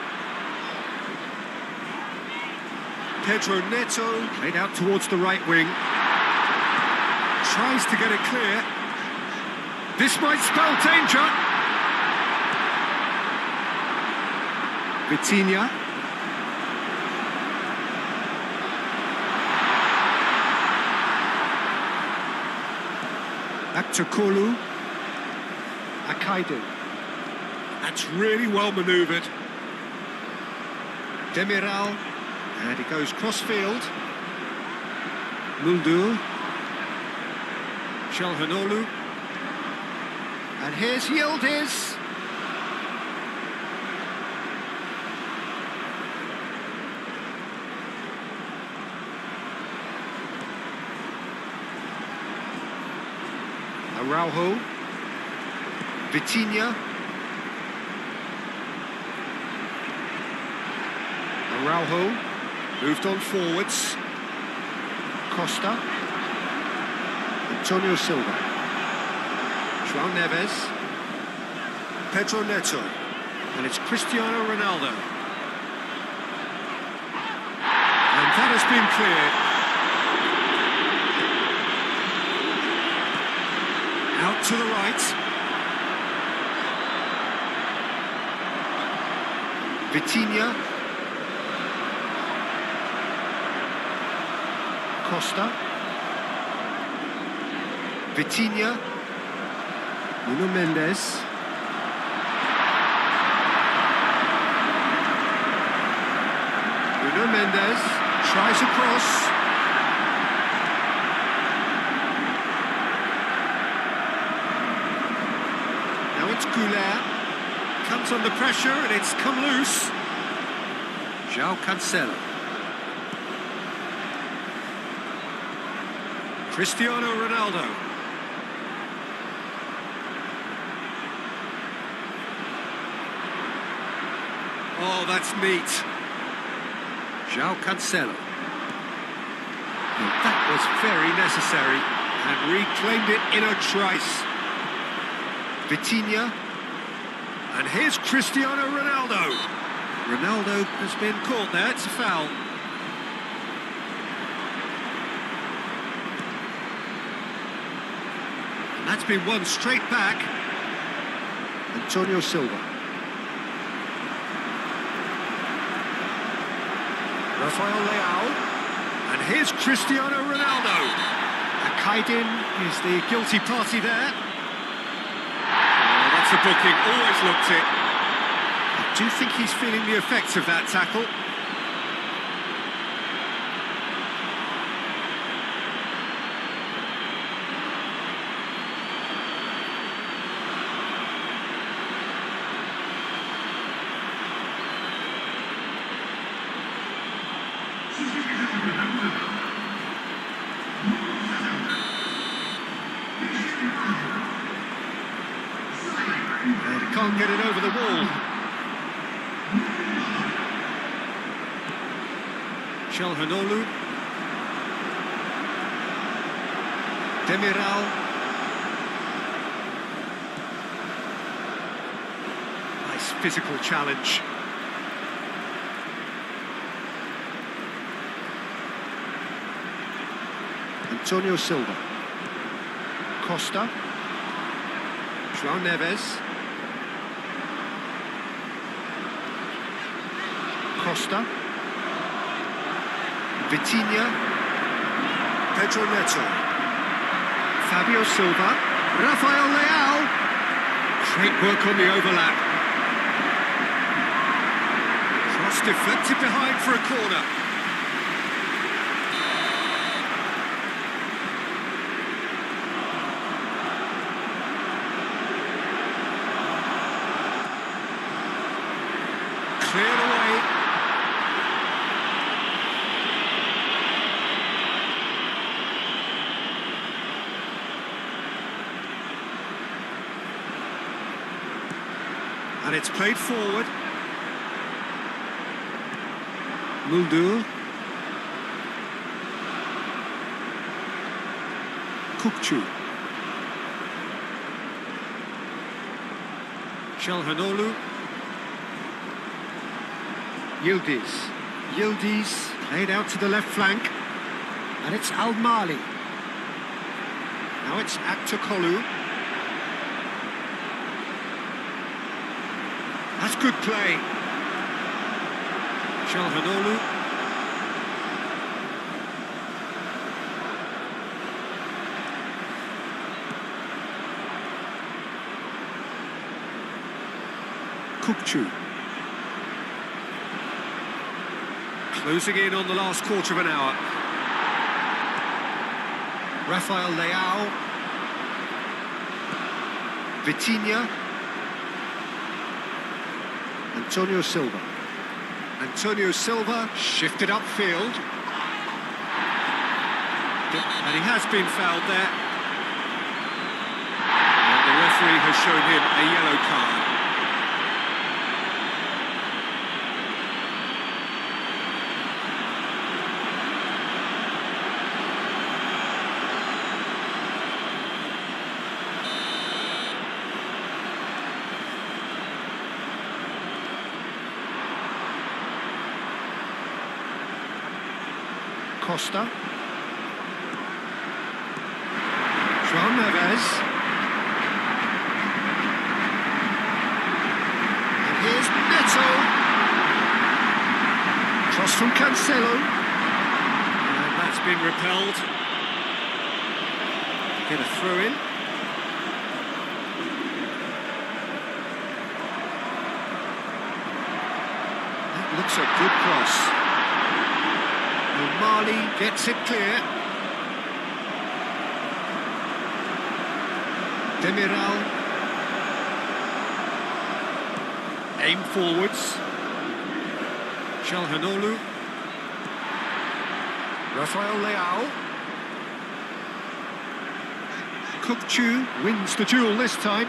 A: Pedro Neto, played out towards the right wing. Tries to get it clear. This might spell danger. Vitinha. Aktürkoğlu. Akaydın. That's really well manoeuvred. Demiral. And he goes cross-field. Muldur. Çalhanoğlu. And here's Yildiz. Araujo. Vitinha. Araujo. Moved on forwards. Costa. Antonio Silva. João Neves. Pedro Neto. And it's Cristiano Ronaldo. And that has been cleared. Out to the right. Vitinha. Costa. Vitinha. Nuno Mendes. Nuno Mendes tries a cross. Now it's Goulet. Comes under pressure and it's come loose. João Cancelo. Cristiano Ronaldo. Oh, that's neat. João Cancelo. Well, that was very necessary and reclaimed it in a trice. Vitinha. And here's Cristiano Ronaldo. Ronaldo has been caught there, it's a foul. And that's been won straight back. Antonio Silva. Rafael Leao. And here's Cristiano Ronaldo. Akaidin is the guilty party there. Oh, that's a booking, always looked it. I do think he's feeling the effects of that tackle. And he can't get it over the wall. Çalhanoğlu. Demiral. Nice physical challenge. Antonio Silva. Costa. João Neves. Costa. Vitinha. Pedro Neto. Fabio Silva. Rafael Leao. Great work on the overlap. Cross deflected behind for a corner. Cleared away. And it's played forward. Muldur. Kukçu. Çalhanoğlu. Yildiz played out to the left flank. And it's Al-Mali. Now it's Aktokolu. That's good play. Çalhanoğlu. Kukçu. Closing in on the last quarter of an hour. Rafael Leao. Vitinha. Antonio Silva. Antonio Silva shifted upfield. And he has been fouled there. And the referee has shown him a yellow card. Costa. João Neves. And here's Neto. Cross from Cancelo. And that's been repelled. Get a throw in. That looks a good cross. Mali gets it clear. Demiral. Aim forwards. Calhanoglu. Rafael Leao. Kukçu wins the duel this time.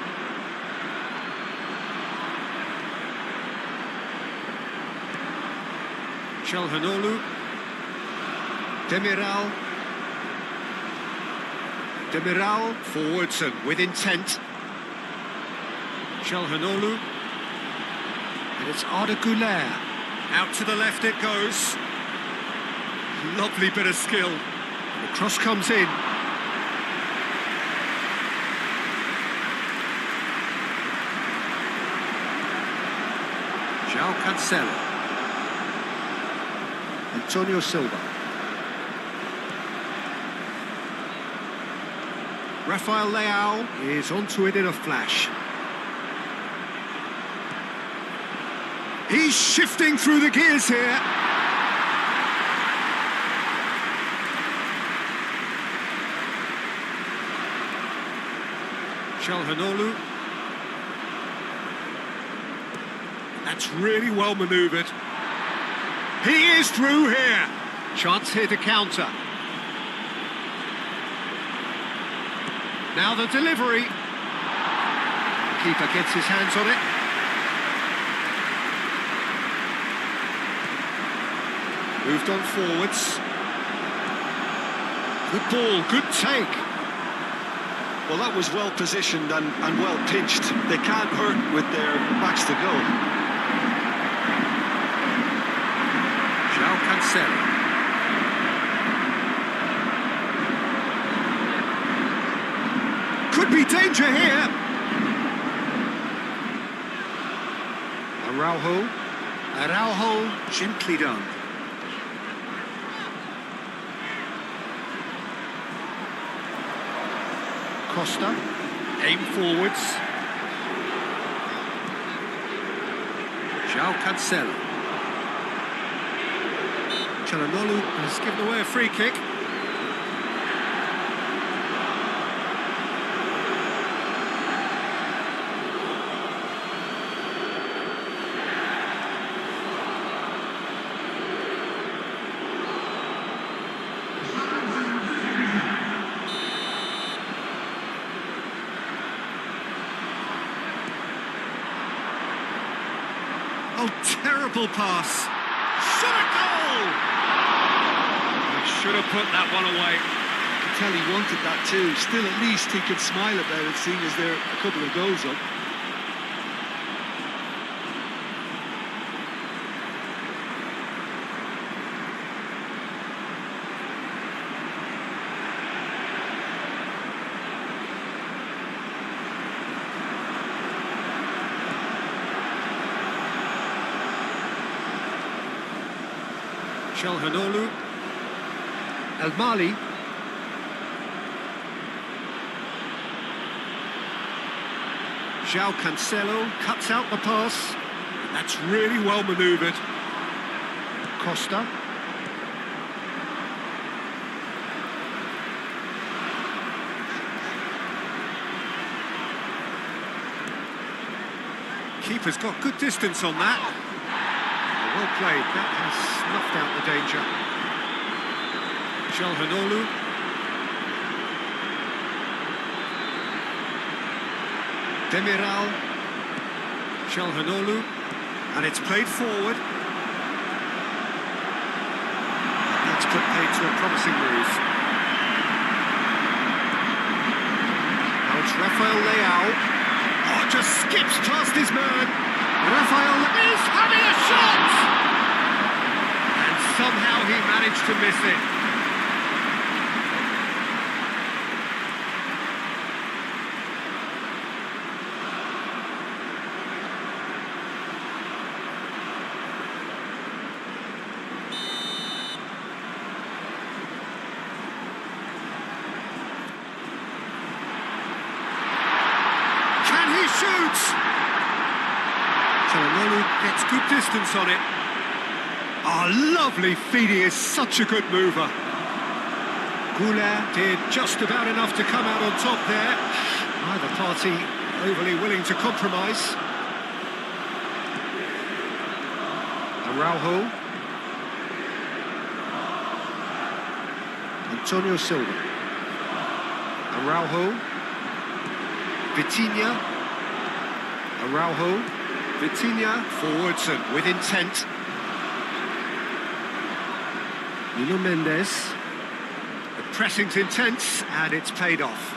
A: Calhanoglu. Demiral. Demiral forwards and with intent. Calhanoglu. And it's Arda Güler. Out to the left it goes. Lovely bit of skill. The cross comes in. João Cancelo. Antonio Silva. Rafael Leao is onto it in a flash. He's shifting through the gears here. Calhanoglu. That's really well manoeuvred. He is through here. Chance here to counter. Now the delivery. Keeper gets his hands on it. Moved on forwards. Good ball, good take.
B: Well, that was well positioned and well pitched. They can't hurt with their backs to goal.
A: João Cancelo. Could be danger here. Araujo, gently done. Costa, aim forwards. João Cancelo. Calhanoglu has given away a free kick. Oh, terrible pass. Shot a goal! He should have put that one away.
B: I can tell he wanted that too. Still, at least he could smile about it, seeing as there are a couple of goals up.
A: Calhanoglu. El Mali. João Cancelo cuts out the pass. That's really well manoeuvred. Costa. Keeper's got good distance on that. Well played, that has snuffed out the danger. Calhanoglu. Demiral. Calhanoglu. And it's played forward. That's put paid to a promising move. Now it's Rafael Leao. Oh, just skips past his man. Rafael is having a shot! And somehow he managed to miss it. Can he shoot? Calhanoglu gets good distance on it. Oh, lovely feed, he is such a good mover. Goulart did just about enough to come out on top there. Neither party overly willing to compromise. Araujo. Antonio Silva. Araujo. Vitinha. Araujo. Vitinha forwards and with intent. Nuno Mendes. The pressing's intense and it's paid off.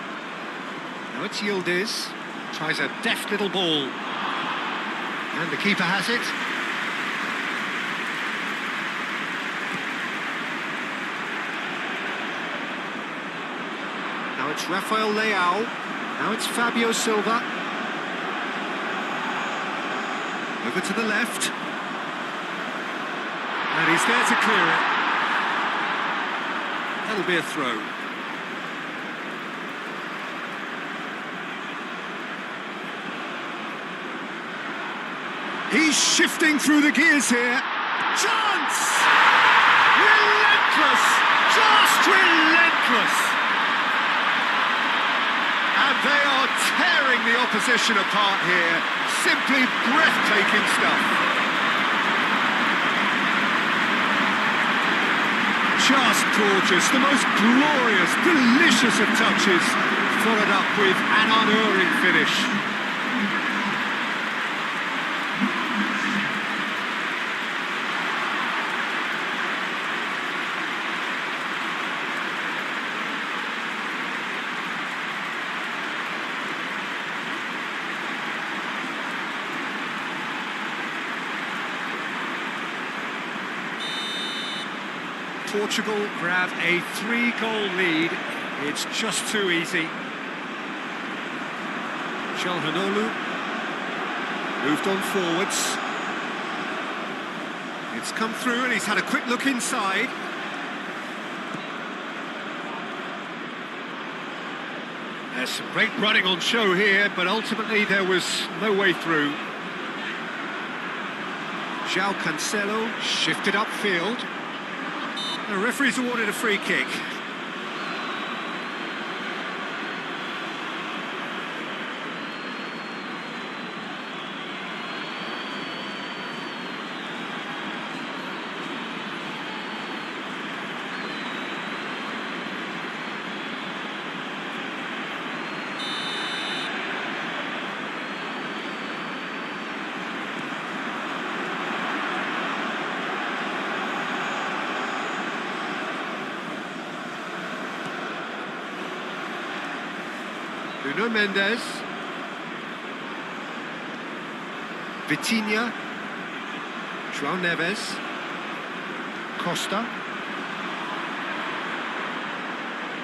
A: Now it's Yildiz. Tries a deft little ball. And the keeper has it. Now it's Rafael Leao. Now it's Fabio Silva. Over to the left. And he's there to clear it. That'll be a throw. He's shifting through the gears here. Chance! Relentless! Just relentless! And they are tearing the opposition apart here. Simply breathtaking stuff. Just gorgeous. The most glorious, delicious of touches. Followed up with an unerring finish. Portugal grab a 3-goal lead. It's just too easy. Çalhanoğlu moved on forwards. It's come through and he's had a quick look inside. There's some great running on show here, but ultimately there was no way through. João Cancelo shifted upfield. The referee's awarded a free kick. Nuno Mendes. Vitinha. João Neves. Costa.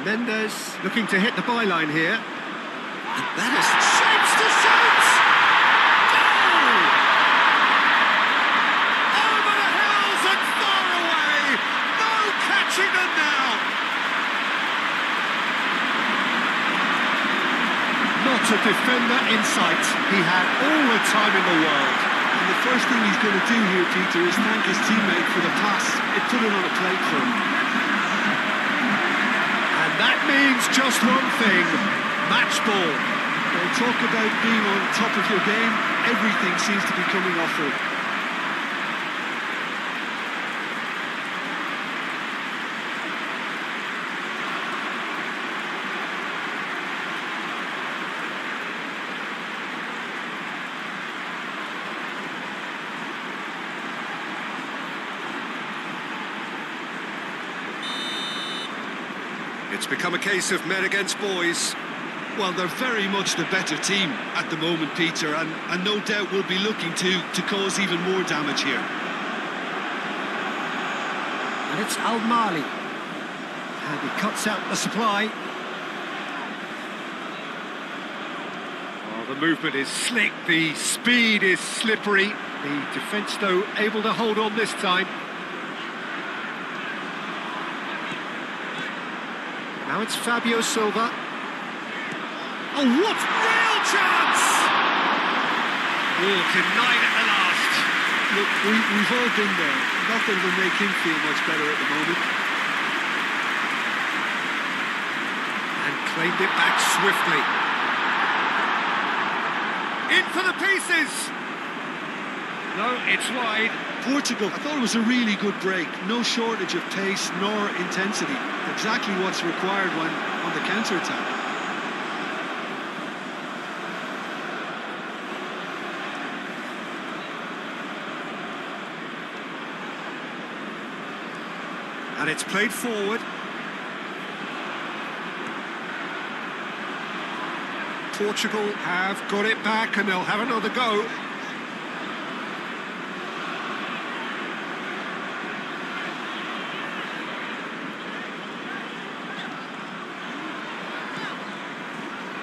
A: Mendes looking to hit the byline here. And that is shapes to shoot! Goal! Over the hills and far away! No catching them now! Not a defender in sight. He had all the time in the world.
B: And the first thing he's going to do here, Peter, is thank his teammate for the pass. It put it on a plate for him.
A: And that means just one thing. Match ball.
B: Well, talk about being on top of your game. Everything seems to be coming off it.
A: It's become a case of men against boys.
B: Well, they're very much the better team at the moment, Peter, and no doubt will be looking to cause even more damage here.
A: And it's Al-Mali. And he cuts out the supply. Oh, the movement is slick, the speed is slippery. The defence, though, able to hold on this time. Now it's Fabio Silva. Oh, what real chance! Oh, denied at the last.
B: Look, we've all been there. Nothing will make him feel much better at the moment.
A: And claimed it back swiftly. In for the pieces! No, it's wide.
B: Portugal, I thought it was a really good break. No shortage of pace nor intensity. Exactly what's required when on the counter-attack.
A: And it's played forward. Portugal have got it back and they'll have another go.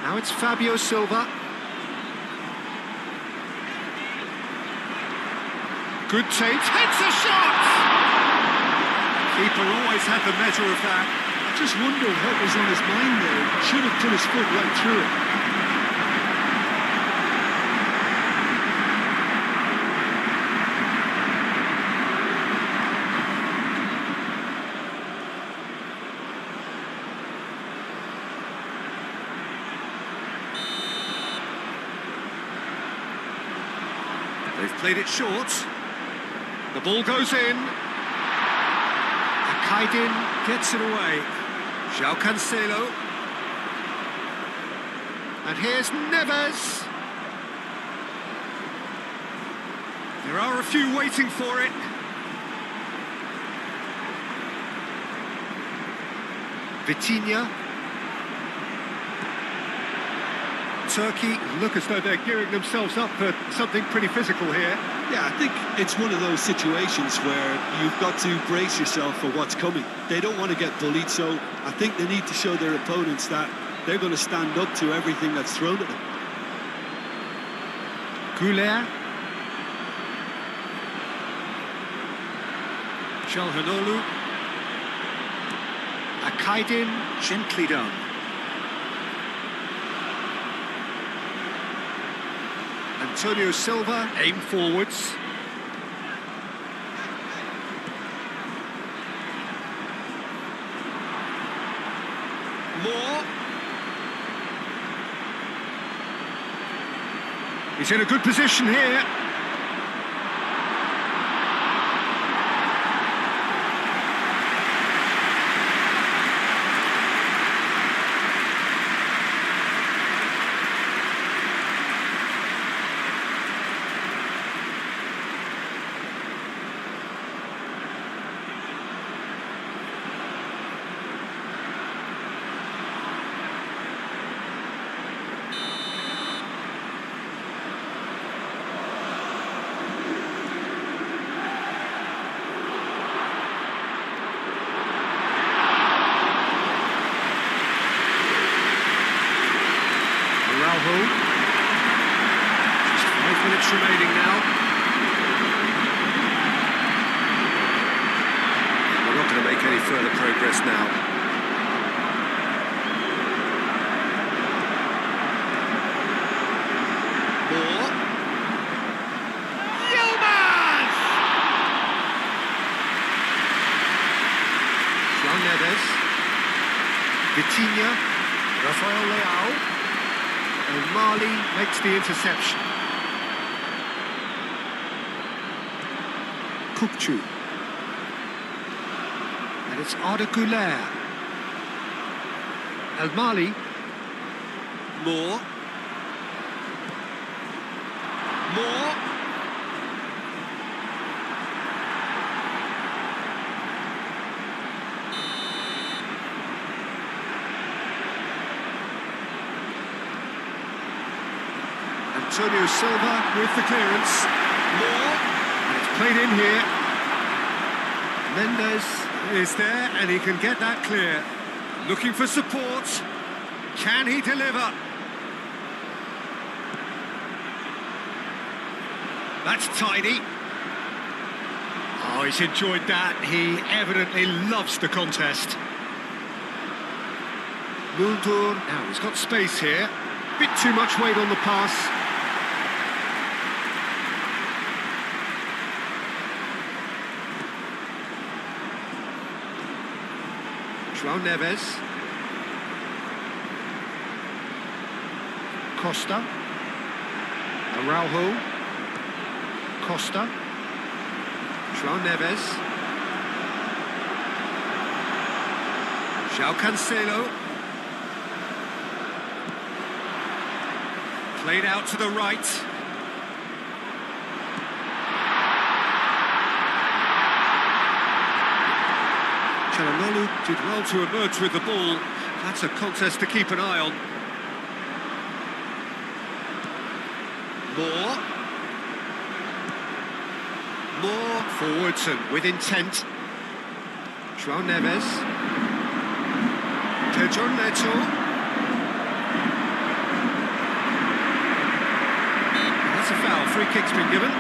A: Now it's Fabio Silva. Good take, hits a shot! Keeper always had the measure of that.
B: I just wondered what was on his mind there. Should have put his foot right through it.
A: They've played it short. The ball goes in. Akaidin gets it away. João Cancelo. And here's Neves. There are a few waiting for it. Vitinha. Turkey look as though they're gearing themselves up for something pretty physical here.
B: Yeah, I think it's one of those situations where you've got to brace yourself for what's coming. They don't want to get bullied, so I think they need to show their opponents that they're going to stand up to everything that's thrown at them.
A: Goulet. Çalhanoğlu. Akaidin, gently done. Antonio Silva, aim forwards. Moore. He's in a good position here. Just 5 minutes remaining now. We're not going to make any further progress now. Moore. Yilmaz! João Neves. Vitinha. Rafael Leao. Mali makes the interception. Kukçu. And it's Arda Güler. El Mali. Moore. Moore. Antonio Silva with the clearance. Moore. And it's played in here. Mendes is there and he can get that clear. Looking for support. Can he deliver? That's tidy. Oh, he's enjoyed that. He evidently loves the contest. Mulder. Now he's got space here. Bit too much weight on the pass. João Neves. Costa. Araujo. Costa. João Neves. João Cancelo. Played out to the right. Çalhanoğlu did well to emerge with the ball. That's a contest to keep an eye on. More forwards and with intent. João Neves. Pedro Neto. That's a foul. Free kick's been given.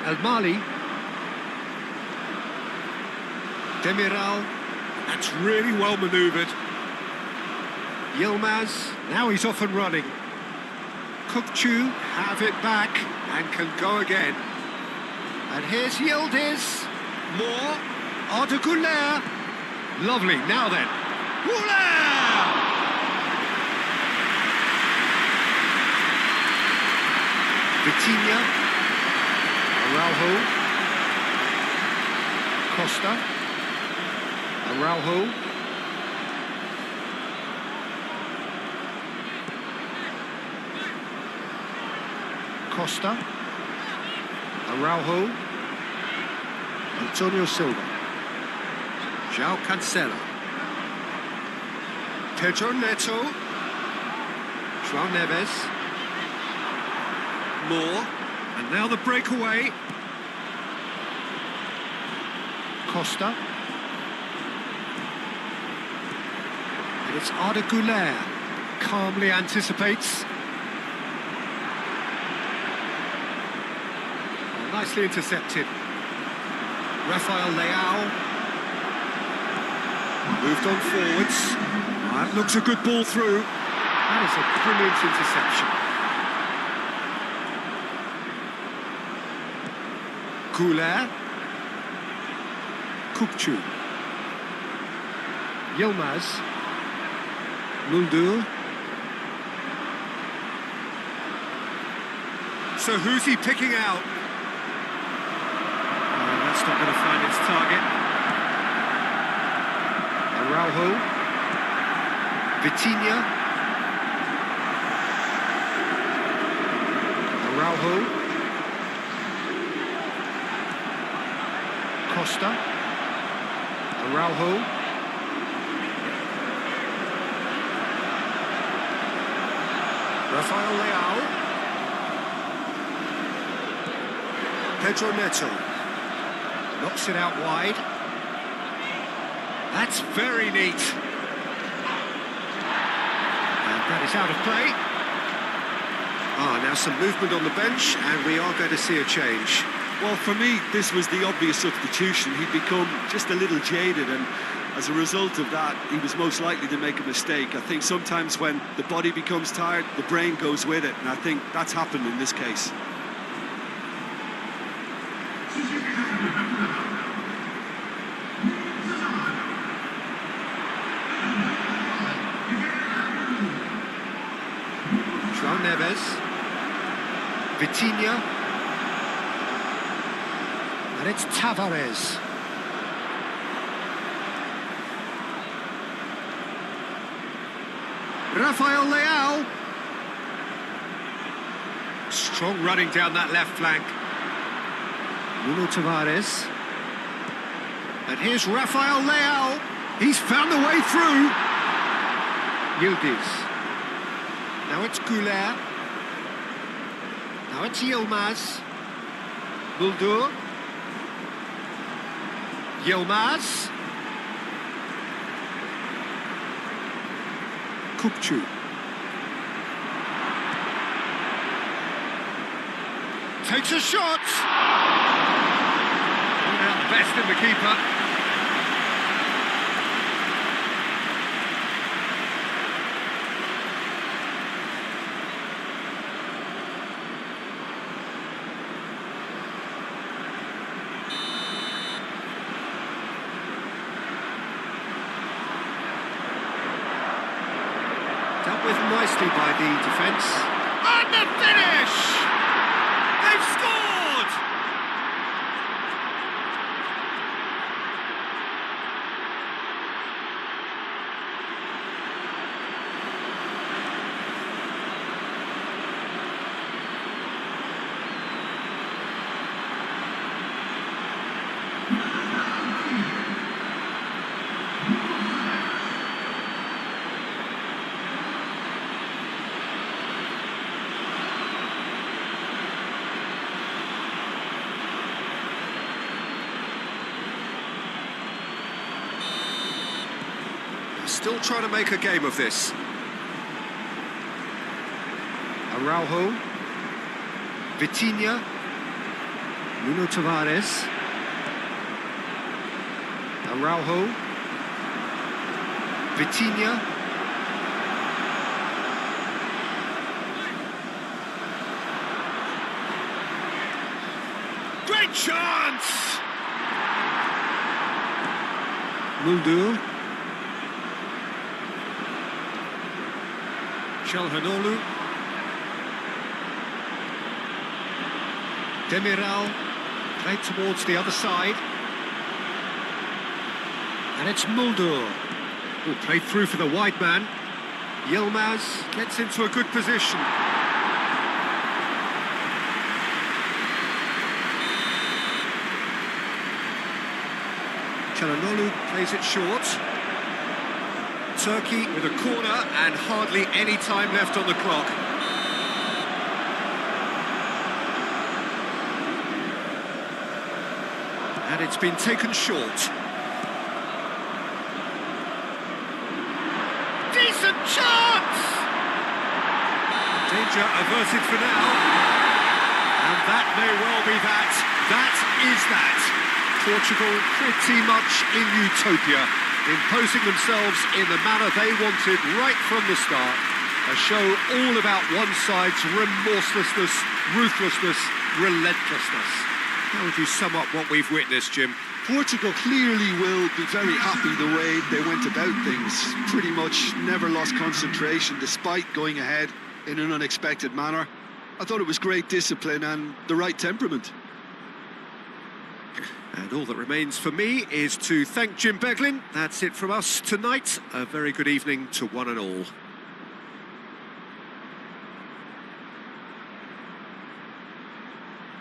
A: El Mali. Demiral. That's really well manoeuvred. Yilmaz. Now he's off and running. Kukçu have it back and can go again. And here's Yildiz. More. Arda Güler. Lovely. Now then. Güler! Vitinha. Araujo. Costa. Araujo. Costa. Araujo. Antonio Silva. João Cancelo. Pedro Neto. João Neves. More. And now the breakaway. Costa. And it's Arda Güler. Calmly anticipates. Oh, nicely intercepted. Rafael Leao. Moved on forwards. That looks a good ball through. That is a brilliant interception. Güler. Kukçu. Yilmaz. Muldur. So who's he picking out? That's not going to find its target. Araujo. Vitinha. Araujo. Costa. Araujo. Rafael Leao. Pedro Neto. Knocks it out wide. That's very neat. And that is out of play. Now some movement on the bench, and we are going to see a change.
B: Well, for me, this was the obvious substitution. He'd become just a little jaded, and as a result of that, he was most likely to make a mistake. I think sometimes when the body becomes tired, the brain goes with it, and I think that's happened in this case.
A: João Neves. Vitinha. And it's Tavares. Rafael Leao. Strong running down that left flank. Nuno Tavares. And here's Rafael Leao. He's found the way through. Yildiz. Now it's Güler. Now it's Yilmaz. Muldur. Yilmaz. Kukcu. Takes a shot! Not out the best in the keeper. Dealt with nicely by the defence. And the finish! They've scored! Still trying to make a game of this. Araujo, Vitinha, Nuno Tavares, Araujo, Vitinha, great chance! Mulder, Çalhanoğlu, Demiral, played towards the other side, and it's Mulder, who played through for the wide man. Yilmaz gets into a good position. Çalhanoğlu plays it short. Turkey with a corner and hardly any time left on the clock. And it's been taken short. Decent chance! Danger averted for now. And that may well be that. That is that. Portugal pretty much in utopia, imposing themselves in the manner they wanted right from the start. A show all about one side's remorselessness, ruthlessness, relentlessness. How would you sum up what we've witnessed, Jim?
B: Portugal clearly will be very happy the way they went about things. Pretty much never lost concentration despite going ahead in an unexpected manner. I thought it was great discipline and the right temperament.
A: And all that remains for me is to thank Jim Beglin. That's it from us tonight. A very good evening to one and all.